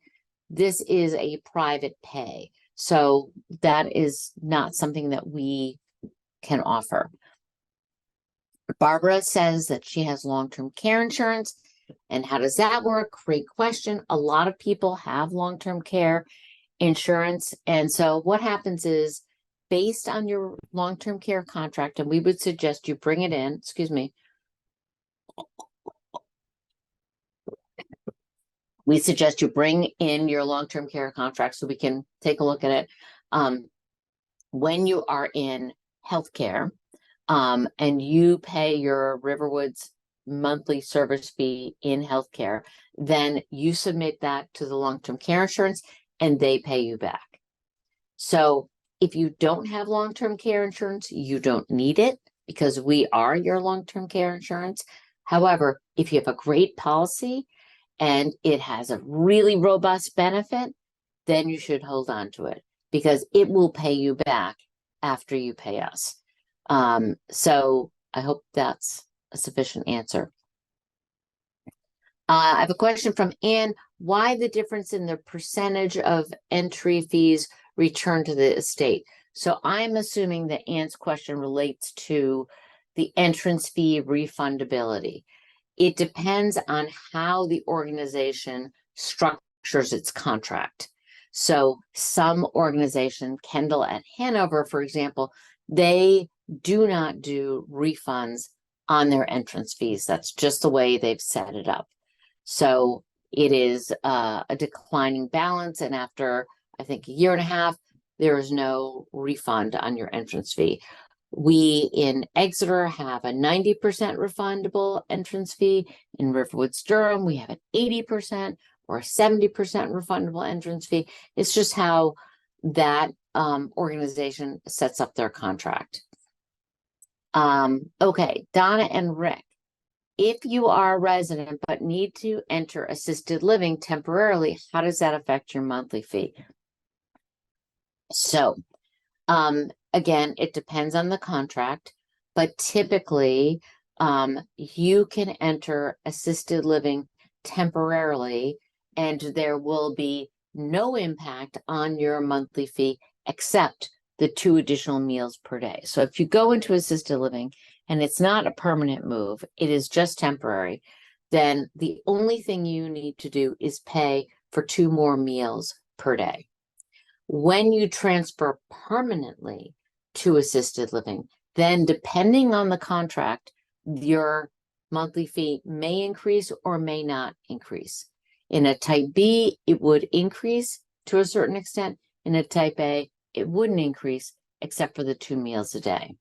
this is a private pay. So that is not something that we can offer. Barbara says that she has long-term care insurance. And how does that work? Great question. A lot of people have long-term care insurance. And so what happens is, based on your long-term care contract, and we would suggest you bring it in, excuse me. We suggest you bring in your long-term care contract so we can take a look at it. When you are in healthcare, and you pay your Riverwoods monthly service fee in healthcare, then you submit that to the long-term care insurance and they pay you back. So if you don't have long-term care insurance, you don't need it because we are your long-term care insurance. However, if you have a great policy and it has a really robust benefit, then you should hold on to it because it will pay you back after you pay us. So I hope that's a sufficient answer. I have a question from Ann. Why the difference in the percentage of entry fees returned to the estate? So I'm assuming that Ann's question relates to the entrance fee refundability. It depends on how the organization structures its contract. So some organization, Kendall at Hanover, for example, they do not do refunds on their entrance fees. That's just the way they've set it up. So it is a declining balance. And after, I think, a year and a half, there is no refund on your entrance fee. We in Exeter have a 90% refundable entrance fee. In Riverwoods Durham, we have an 80% or a 70% refundable entrance fee. It's just how that organization sets up their contract. Okay, Donna and Rick. If you are a resident but need to enter assisted living temporarily, how does that affect your monthly fee? So, again, it depends on the contract, but typically, you can enter assisted living temporarily, and there will be no impact on your monthly fee except the 2 additional meals per day. So if you go into assisted living and it's not a permanent move, it is just temporary, then the only thing you need to do is pay for 2 more meals per day. When you transfer permanently to assisted living, then depending on the contract, your monthly fee may increase or may not increase. In a type B, it would increase to a certain extent. In a type A, it wouldn't increase except for the 2 meals a day.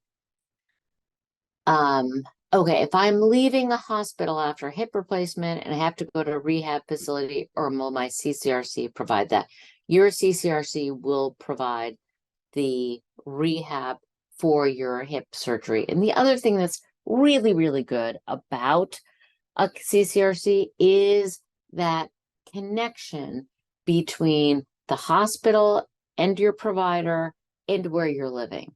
Okay, if I'm leaving a hospital after a hip replacement and I have to go to a rehab facility, or will my CCRC provide that? Your CCRC will provide the rehab for your hip surgery. And the other thing that's really, really good about a CCRC is that connection between the hospital and your provider and where you're living.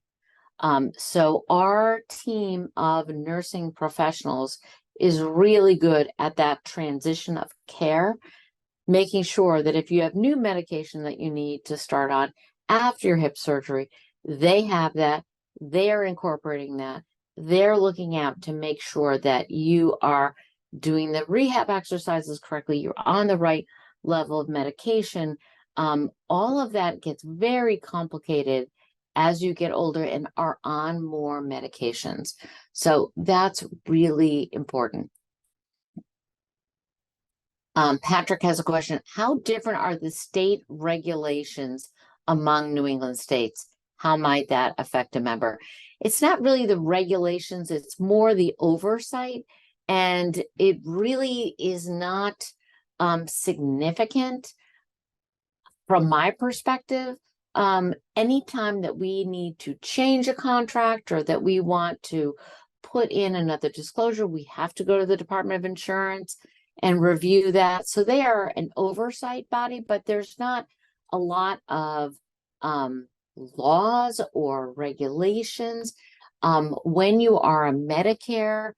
So our team of nursing professionals is really good at that transition of care, making sure that if you have new medication that you need to start on after your hip surgery, they have that, they're incorporating that, they're looking out to make sure that you are doing the rehab exercises correctly, you're on the right level of medication. All of that gets very complicated as you get older and are on more medications. So that's really important. Patrick has a question. How different are the state regulations among New England states? How might that affect a member? It's not really the regulations, it's more the oversight. And it really is not significant from my perspective. Anytime that we need to change a contract or that we want to put in another disclosure, we have to go to the Department of Insurance and review that. So they are an oversight body, but there's not a lot of laws or regulations. When you are a Medicare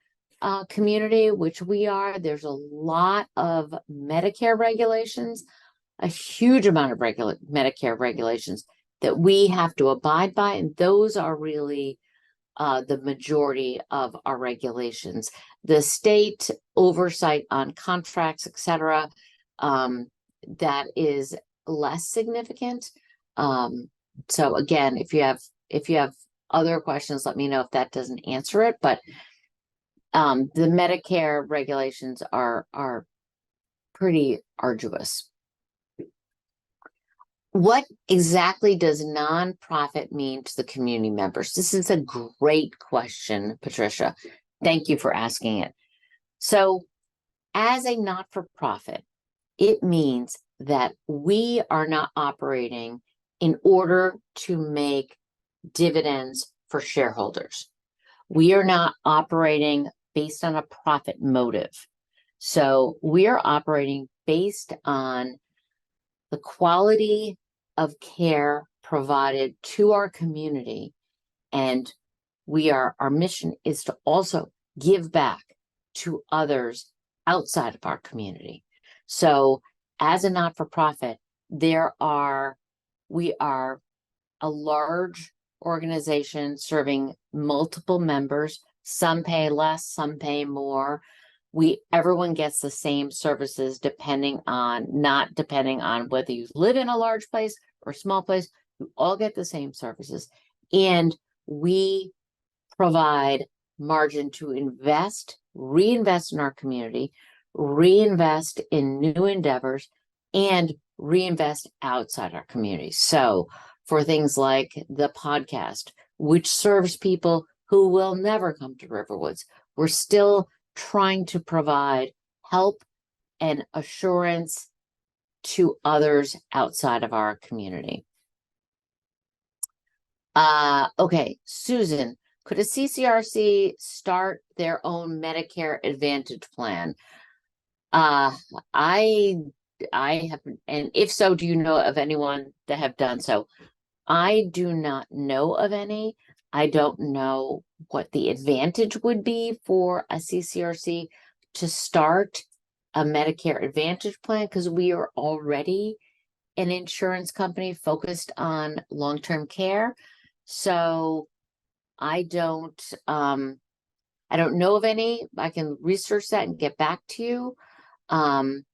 community, which we are, there's a lot of Medicare regulations, a huge amount of Medicare regulations that we have to abide by, and those are really the majority of our regulations. The state oversight on contracts, etc., that is less significant. So again, if you have other questions, let me know if that doesn't answer it. But the Medicare regulations are pretty arduous. What exactly does nonprofit mean to the community members? This is a great question, Patricia. Thank you for asking it. So, as a not-for-profit, it means that we are not operating in order to make dividends for shareholders. We are not operating based on a profit motive. So, we are operating based on the quality of care provided to our community, and our mission is to also give back to others outside of our community. So as a not-for-profit, we are a large organization serving multiple members. Some pay less, some pay more. Everyone gets the same services not depending on whether you live in a large place or small place. You all get the same services. And we provide margin to reinvest in our community, reinvest in new endeavors, and reinvest outside our community. So for things like the podcast, which serves people who will never come to Riverwoods, we're still trying to provide help and assurance to others outside of our community. Okay, Susan, could a CCRC start their own Medicare Advantage plan? I have, and if so, do you know of anyone that have done so? I do not know of any. I don't know what the advantage would be for a CCRC to start a Medicare Advantage plan, because we are already an insurance company focused on long-term care. So I don't know of any. I can research that and get back to you. But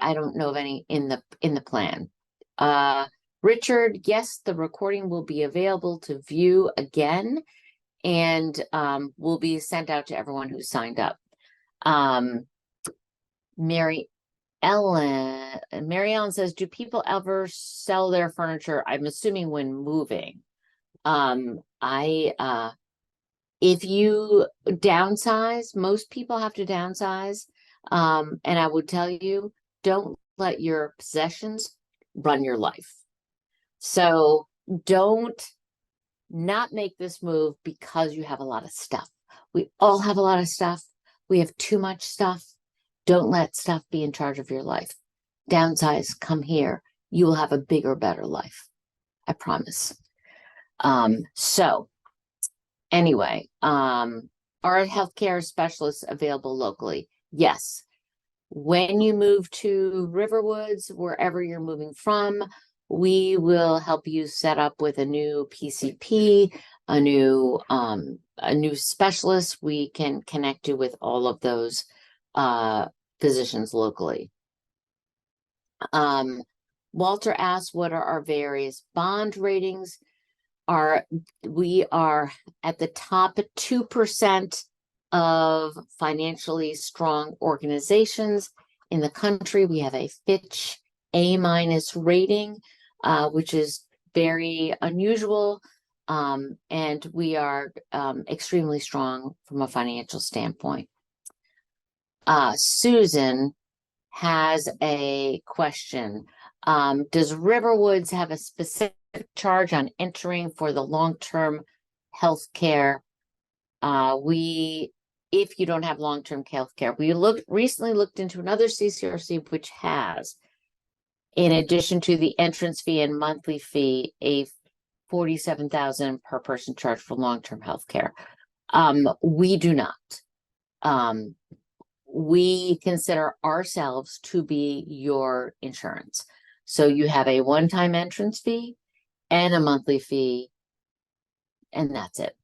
I don't know of any in the plan. Richard, yes, the recording will be available to view again, and will be sent out to everyone who signed up. Mary Ellen says, do people ever sell their furniture? I'm assuming when moving. If you downsize, most people have to downsize. And I would tell you, don't let your possessions run your life. So don't not make this move because you have a lot of stuff. We all have a lot of stuff. We have too much stuff. Don't let stuff be in charge of your life. Downsize, come here. You will have a bigger, better life. I promise. So anyway, are healthcare specialists available locally? Yes. When you move to Riverwoods, wherever you're moving from, we will help you set up with a new PCP, a new specialist. We can connect you with all of those physicians locally. Walter asked, what are our various bond ratings? We are at the top 2% of financially strong organizations in the country. We have a Fitch A- rating, which is very unusual. And we are extremely strong from a financial standpoint. Susan has a question. Does Riverwoods have a specific charge on entering for the long-term health care? If you don't have long-term health care, we recently looked into another CCRC which has, in addition to the entrance fee and monthly fee, a 47,000 per person charge for long-term health care. We do not. We consider ourselves to be your insurance. So you have a one-time entrance fee and a monthly fee, and that's it.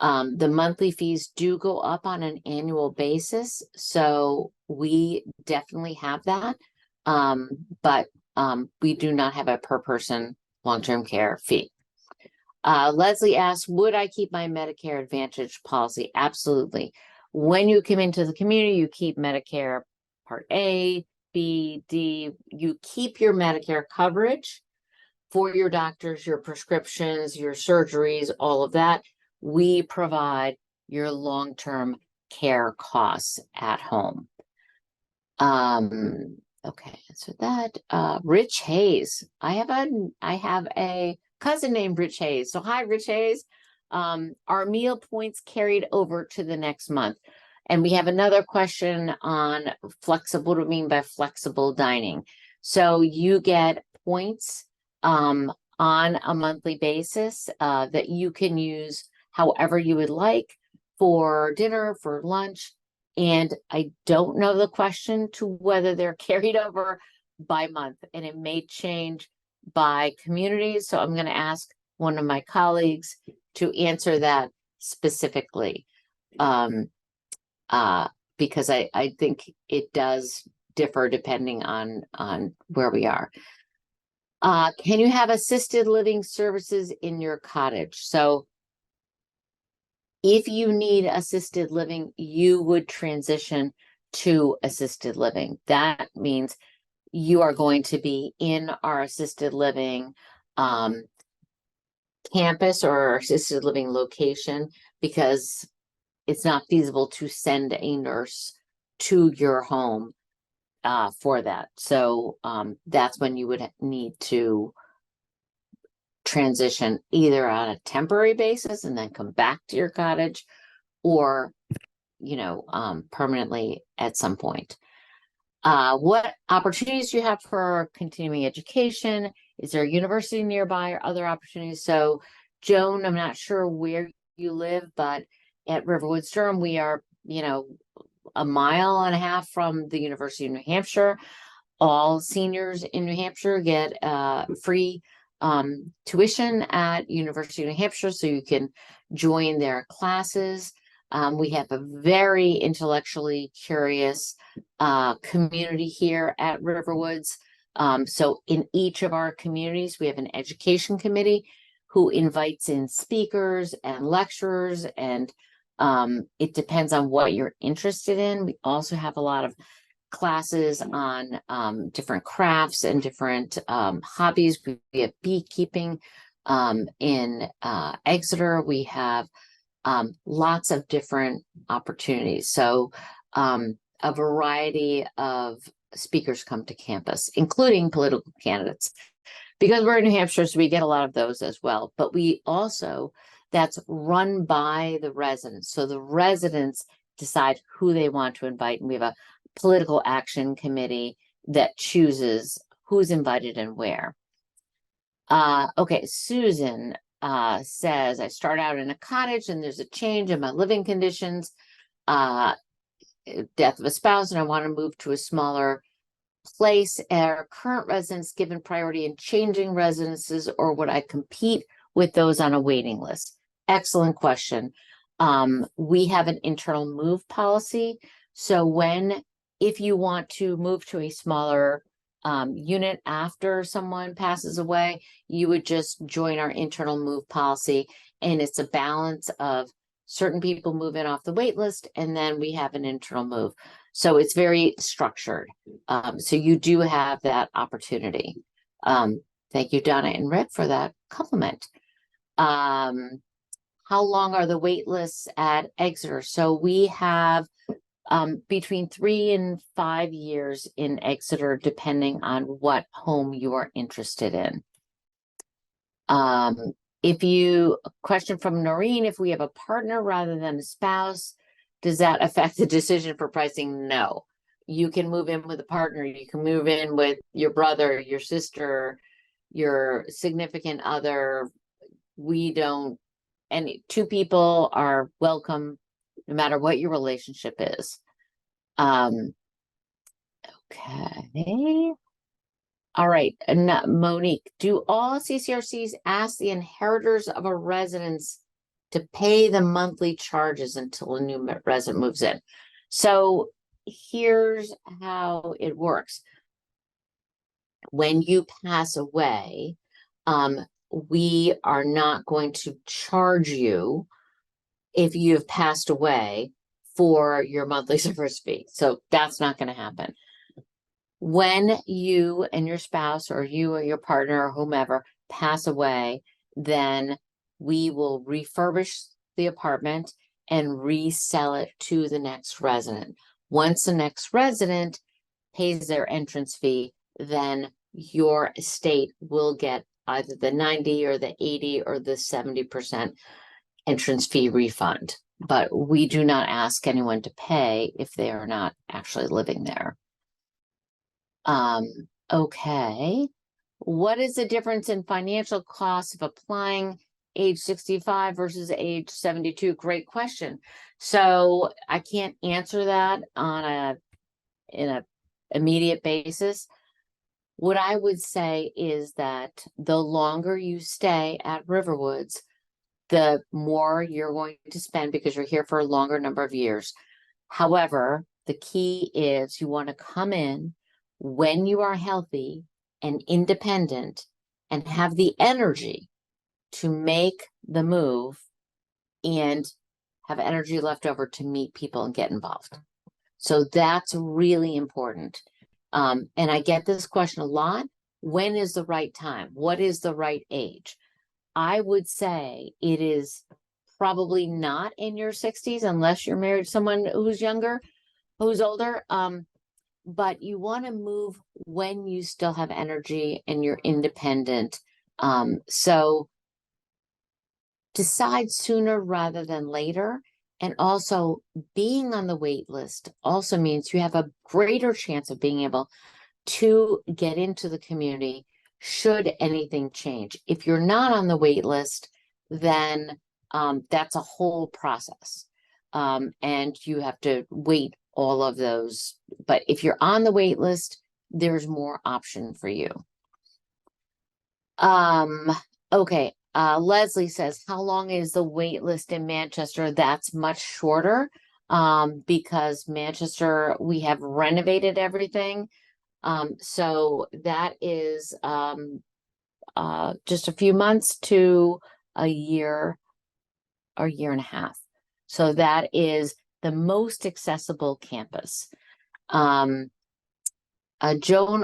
The monthly fees do go up on an annual basis, so we definitely have that. But we do not have a per person long-term care fee. Leslie asks, would I keep my Medicare Advantage policy? Absolutely. When you come into the community, you keep Medicare Part A, B, D. You keep your Medicare coverage for your doctors, your prescriptions, your surgeries, all of that. We provide your long-term care costs at home. Okay, so that Rich Hayes. I have a cousin named Rich Hayes. So hi, Rich Hayes. Are meal points carried over to the next month? And we have another question on flexible. What do we mean by flexible dining? So you get points on a monthly basis that you can use however you would like for dinner, for lunch. And I don't know the question to whether they're carried over by month, and it may change by communities. So I'm going to ask one of my colleagues to answer that specifically, because I think it does differ depending on where we are. Can you have assisted living services in your cottage? So if you need assisted living, you would transition to assisted living. That means you are going to be in our assisted living campus or our assisted living location, because it's not feasible to send a nurse to your home for that. So that's when you would need to transition either on a temporary basis and then come back to your cottage, or permanently at some point. What opportunities do you have for continuing education? Is there a university nearby or other opportunities? So Joan, I'm not sure where you live, but at Riverwoods Durham, we are, a mile and a half from the University of New Hampshire. All seniors in New Hampshire get free tuition at University of New Hampshire, so you can join their classes. We have a very intellectually curious community here at Riverwoods. So in each of our communities, we have an education committee who invites in speakers and lecturers, and it depends on what you're interested in. We also have a lot of classes on different crafts and different hobbies. We have beekeeping in Exeter. We have lots of different opportunities. So a variety of speakers come to campus, including political candidates, because we're in New Hampshire, so we get a lot of those as well. But we also, that's run by the residents. So the residents decide who they want to invite. And we have a political action committee that chooses who's invited and where. Okay, Susan says, I start out in a cottage and there's a change in my living conditions, death of a spouse, and I want to move to a smaller place. Are current residents given priority in changing residences, or would I compete with those on a waiting list? Excellent question. We have an internal move policy. So if you want to move to a smaller unit after someone passes away, you would just join our internal move policy, and it's a balance of certain people move in off the wait list, and then we have an internal move. So it's very structured. So you do have that opportunity. Thank you, Donna and Rick, for that compliment. How long are the wait lists at Exeter? So we have between 3 and 5 years in Exeter, depending on what home you are interested in. Question from Noreen, if we have a partner rather than a spouse, does that affect the decision for pricing? No. You can move in with a partner. You can move in with your brother, your sister, your significant other. Two people are welcome no matter what your relationship is. Okay. All right, Monique, do all CCRCs ask the inheritors of a residence to pay the monthly charges until a new resident moves in? So here's how it works. When you pass away, we are not going to charge you if you have passed away for your monthly service fee. So that's not going to happen. When you and your spouse or you or your partner or whomever pass away, then we will refurbish the apartment and resell it to the next resident. Once the next resident pays their entrance fee, then your estate will get either the 90 or the 80 or the 70% entrance fee refund. But we do not ask anyone to pay if they are not actually living there. Okay. What is the difference in financial costs of applying age 65 versus age 72? Great question. So I can't answer that on an immediate basis. What I would say is that the longer you stay at Riverwoods, the more you're going to spend because you're here for a longer number of years. However, the key is you want to come in when you are healthy and independent and have the energy to make the move and have energy left over to meet people and get involved. So that's really important. And I get this question a lot. When is the right time? What is the right age? I would say it is probably not in your 60s unless you're married to someone who's younger, who's older. But you want to move when you still have energy and you're independent. So decide sooner rather than later. And also being on the wait list also means you have a greater chance of being able to get into the community should anything change. If you're not on the wait list, then that's a whole process. And you have to wait all of those. But if you're on the wait list, there's more option for you. Okay. Leslie says, how long is the wait list in Manchester? That's much shorter because Manchester, we have renovated everything. So that is just a few months to a year or year and a half. So that is the most accessible campus. Joan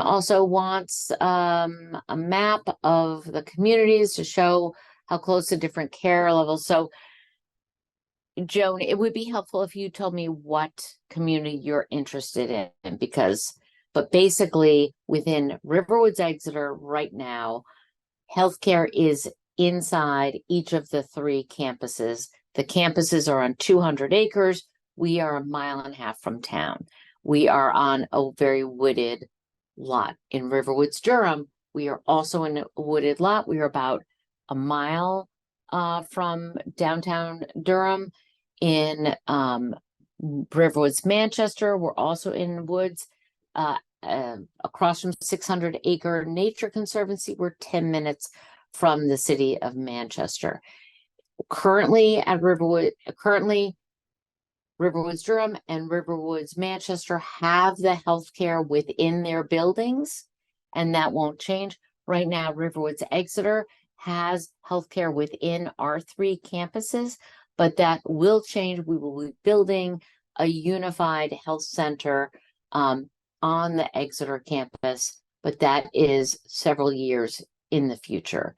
also wants a map of the communities to show how close to different care levels. So Joan, it would be helpful if you told me what community you're interested in, but basically within Riverwoods Exeter right now, healthcare is inside each of the 3 campuses. The campuses are on 200 acres. We are 1.5 miles from town. We are on a very wooded lot. In Riverwoods, Durham, we are also in a wooded lot. We are about 1 mile from downtown Durham. In Riverwoods, Manchester, we're also in woods. Across from 600 Acre Nature Conservancy, we're 10 minutes from the city of Manchester. Currently Riverwoods Durham and Riverwoods Manchester have the healthcare within their buildings, and that won't change. Right now, Riverwoods Exeter has healthcare within our 3 campuses, but that will change. We will be building a unified health center on the Exeter campus, but that is several years in the future,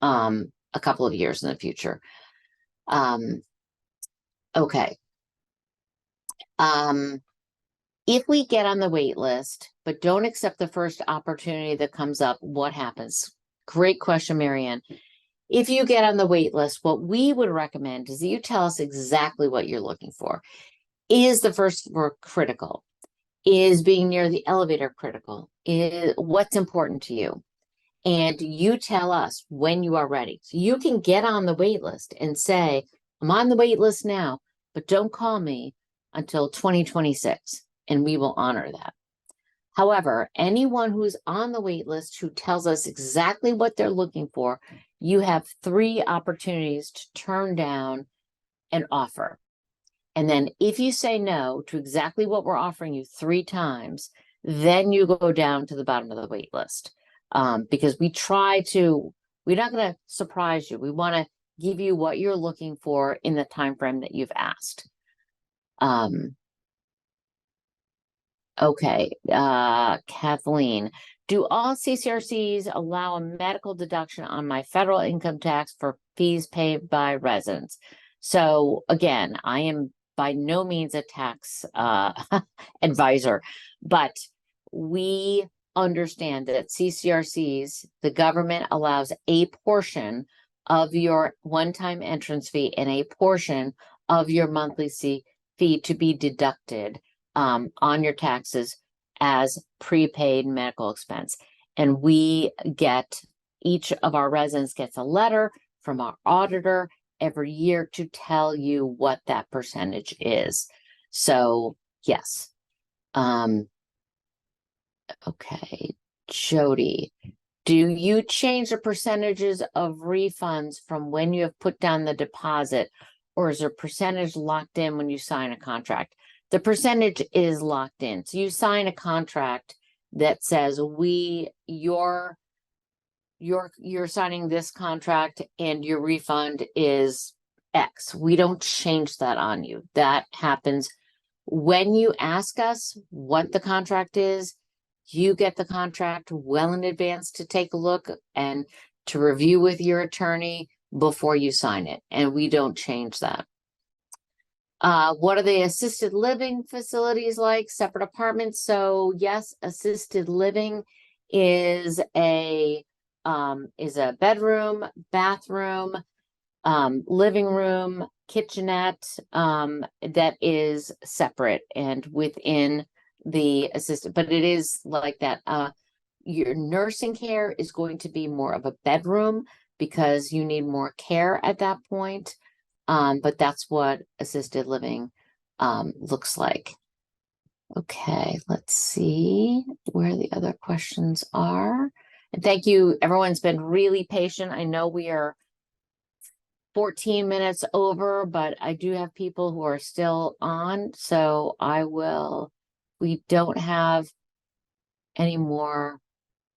a couple of years in the future. Okay. If we get on the wait list, but don't accept the first opportunity that comes up, what happens? Great question, Marianne. If you get on the wait list, what we would recommend is that you tell us exactly what you're looking for. Is the first work critical? Is being near the elevator critical? Is what's important to you? And you tell us when you are ready. So you can get on the wait list and say, I'm on the wait list now, but don't call me until 2026, and we will honor that. However, anyone who's on the wait list who tells us exactly what they're looking for, you have 3 opportunities to turn down an offer. And then if you say no to exactly what we're offering you 3 times, then you go down to the bottom of the wait list. Because we're not going to surprise you. We want to give you what you're looking for in the time frame that you've asked. Okay, Kathleen, do all CCRCs allow a medical deduction on my federal income tax for fees paid by residents? So again, I am by no means a tax advisor, but we understand that CCRCs, the government allows a portion of your one-time entrance fee and a portion of your monthly fee to be deducted on your taxes as prepaid medical expense. And each of our residents gets a letter from our auditor every year to tell you what that percentage is. So yes. Okay, Jody, do you change the percentages of refunds from when you have put down the deposit, or is a percentage locked in when you sign a contract? The percentage is locked in. So you sign a contract that says you're signing this contract and your refund is X. We don't change that on you. That happens when you ask us what the contract is. You get the contract well in advance to take a look and to review with your attorney before you sign it. And we don't change that. What are the assisted living facilities like? Separate apartments? So yes, assisted living is a bedroom, bathroom, living room, kitchenette, that is separate and within the assisted, but it is like that. Your nursing care is going to be more of a bedroom because you need more care at that point. But that's what assisted living looks like. Okay, let's see where the other questions are. And thank you, everyone's been really patient. I know we are 14 minutes over, but I do have people who are still on, so we don't have any more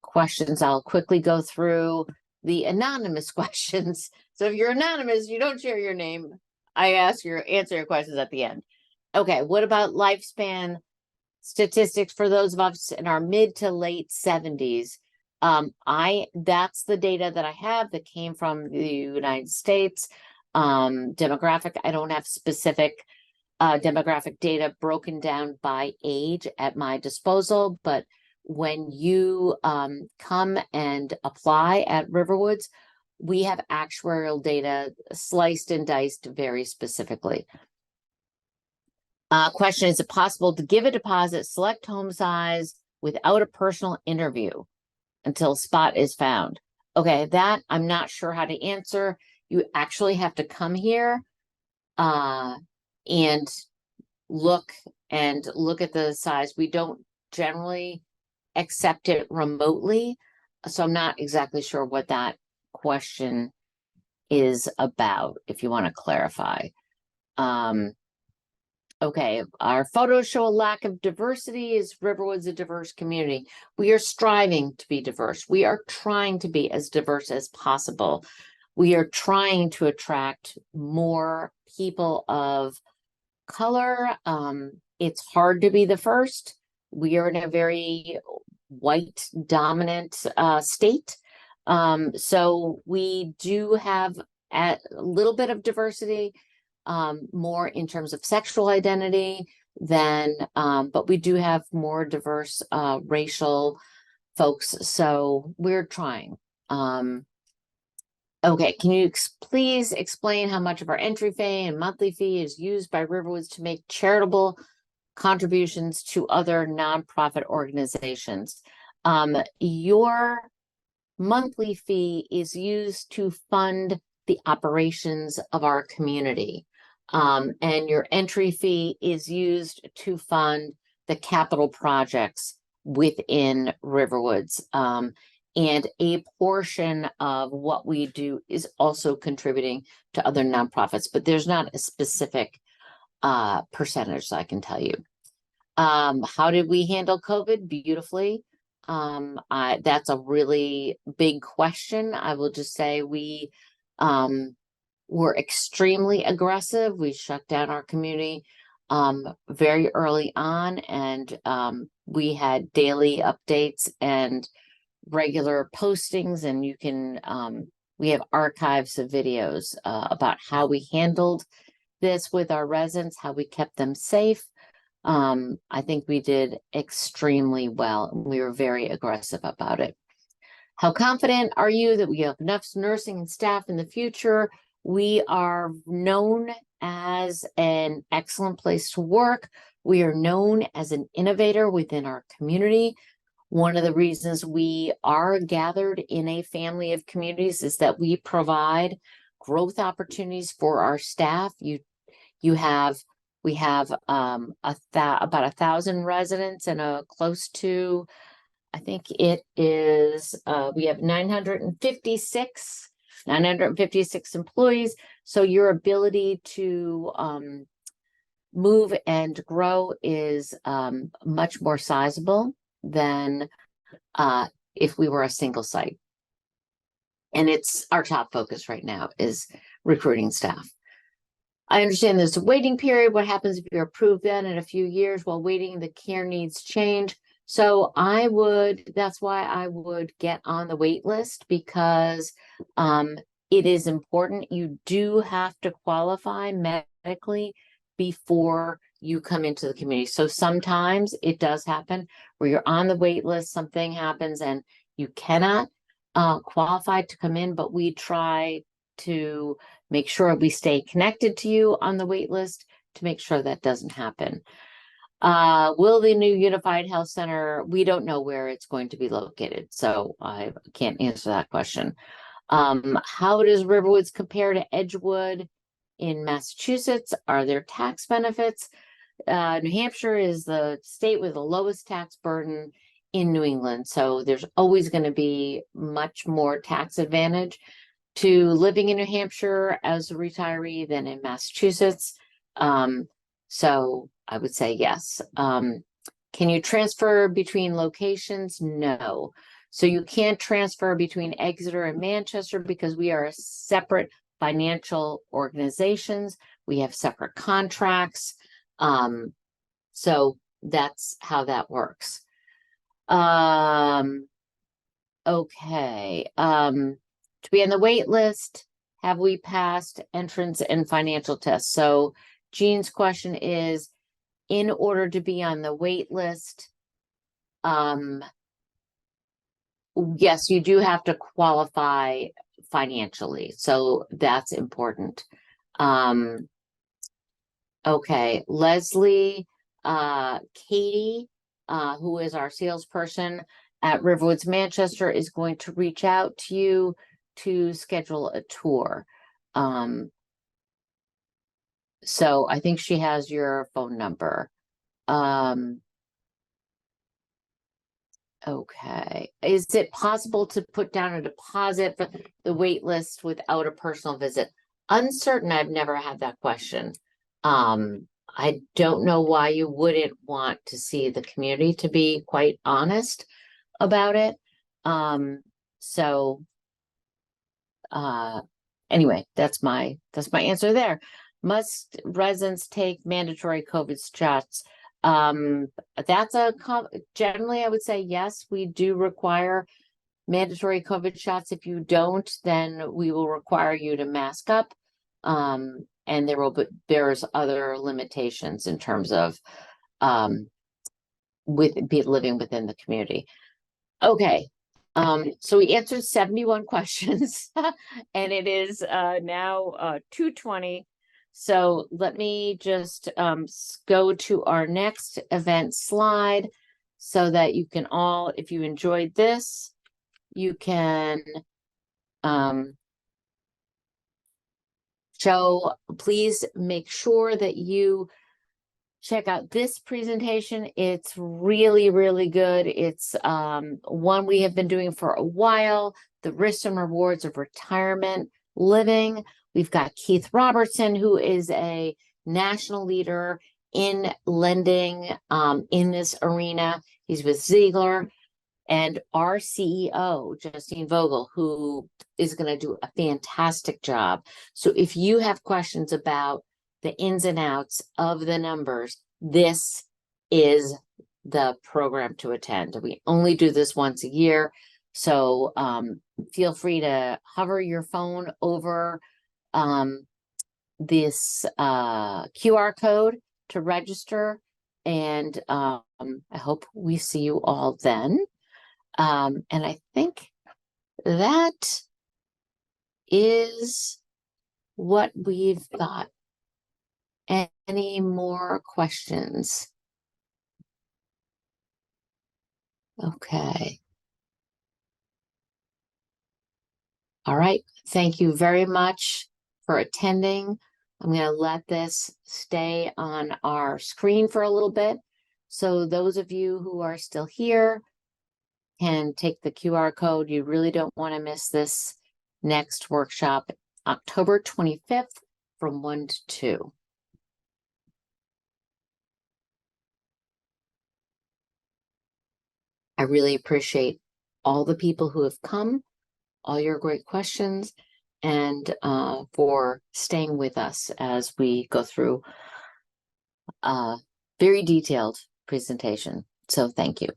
questions. I'll quickly go through the anonymous questions. So if you're anonymous, you don't share your name. I answer your questions at the end. Okay, what about lifespan statistics for those of us in our mid to late 70s? That's the data that I have that came from the United States. Demographic, I don't have specific demographic data broken down by age at my disposal, but when you come and apply at Riverwoods, we have actuarial data sliced and diced very specifically. Question, is it possible to give a deposit, select home size without a personal interview until a spot is found? Okay, that I'm not sure how to answer. You actually have to come here and look at the size. We don't generally accept it remotely, so I'm not exactly sure what that question is about, if you want to clarify. Okay, our photos show a lack of diversity. Is Riverwoods a diverse community? We are striving to be diverse. We are trying to be as diverse as possible. We are trying to attract more people of color. It's hard to be the first. We are in a very white dominant state. So we do have a little bit of diversity, more in terms of sexual identity, then, but we do have more diverse racial folks, so we're trying. Okay, can you please explain how much of our entry fee and monthly fee is used by Riverwoods to make charitable contributions to other nonprofit organizations? Your monthly fee is used to fund the operations of our community. And your entry fee is used to fund the capital projects within Riverwoods. And a portion of what we do is also contributing to other nonprofits, but there's not a specific percentage I can tell you. How did we handle COVID? Beautifully. That's a really big question. I will just say we were extremely aggressive. We shut down our community very early on, and we had daily updates and regular postings, and you can we have archives of videos about how we handled this with our residents, how we kept them safe. I think we did extremely well. We were very aggressive about it. How confident are you that we have enough nursing and staff in the future? We are known as an excellent place to work. We are known as an innovator within our community. One of the reasons we are gathered in a family of communities is that we provide growth opportunities for our staff. We have about 1,000 residents and close to, I think it is, we have 956 employees. So your ability to move and grow is much more sizable than if we were a single site. And it's our top focus right now is recruiting staff. I understand there's a waiting period. What happens if you're approved then in a few years while waiting, the care needs change? So that's why I would get on the wait list, because it is important. You do have to qualify medically before you come into the community. So sometimes it does happen where you're on the wait list, something happens and you cannot qualify to come in, but we try to make sure we stay connected to you on the wait list to make sure that doesn't happen. Will the new Unified Health Center, we don't know where it's going to be located, so I can't answer that question. How does Riverwoods compare to Edgewood in Massachusetts? Are there tax benefits? New Hampshire is the state with the lowest tax burden in New England, so there's always going to be much more tax advantage to living in New Hampshire as a retiree than in Massachusetts. So I would say yes. Can you transfer between locations? No. So you can't transfer between Exeter and Manchester because we are separate financial organizations. We have separate contracts. So that's how that works. Okay. To be on the wait list, have we passed entrance and financial tests? So Jean's question is, in order to be on the wait list, yes, you do have to qualify financially. So that's important. Okay, Leslie, Katie, who is our salesperson at Riverwoods Manchester, is going to reach out to you to schedule a tour. So I think she has your phone number. Okay. Is it possible to put down a deposit for the wait list without a personal visit? Uncertain. I've never had that question. I don't know why you wouldn't want to see the community, to be quite honest about it. Anyway, that's my answer there. Must residents take mandatory COVID shots? That's generally I would say yes, we do require mandatory COVID shots. If you don't, then we will require you to mask up. and there's other limitations in terms of living within the community. Okay, so we answered 71 questions, and it is now 2:20. So let me just go to our next event slide so that you can all, if you enjoyed this, you can please make sure that you check out this presentation. It's really, really good. It's one we have been doing for a while, the risks and rewards of retirement living. We've got Keith Robertson, who is a national leader in lending in this arena. He's with Ziegler. And our CEO, Justine Vogel, who is going to do a fantastic job. So if you have questions about the ins and outs of the numbers, this is the program to attend. We only do this once a year. So feel free to hover your phone over this QR code to register. And I hope we see you all then. And I think that is what we've got. Any more questions? Okay. All right. Thank you very much for attending. I'm going to let this stay on our screen for a little bit. So those of you who are still here can take the QR code. You really don't want to miss this next workshop, October 25th from 1 to 2. I really appreciate all the people who have come, all your great questions, and for staying with us as we go through a very detailed presentation. So thank you.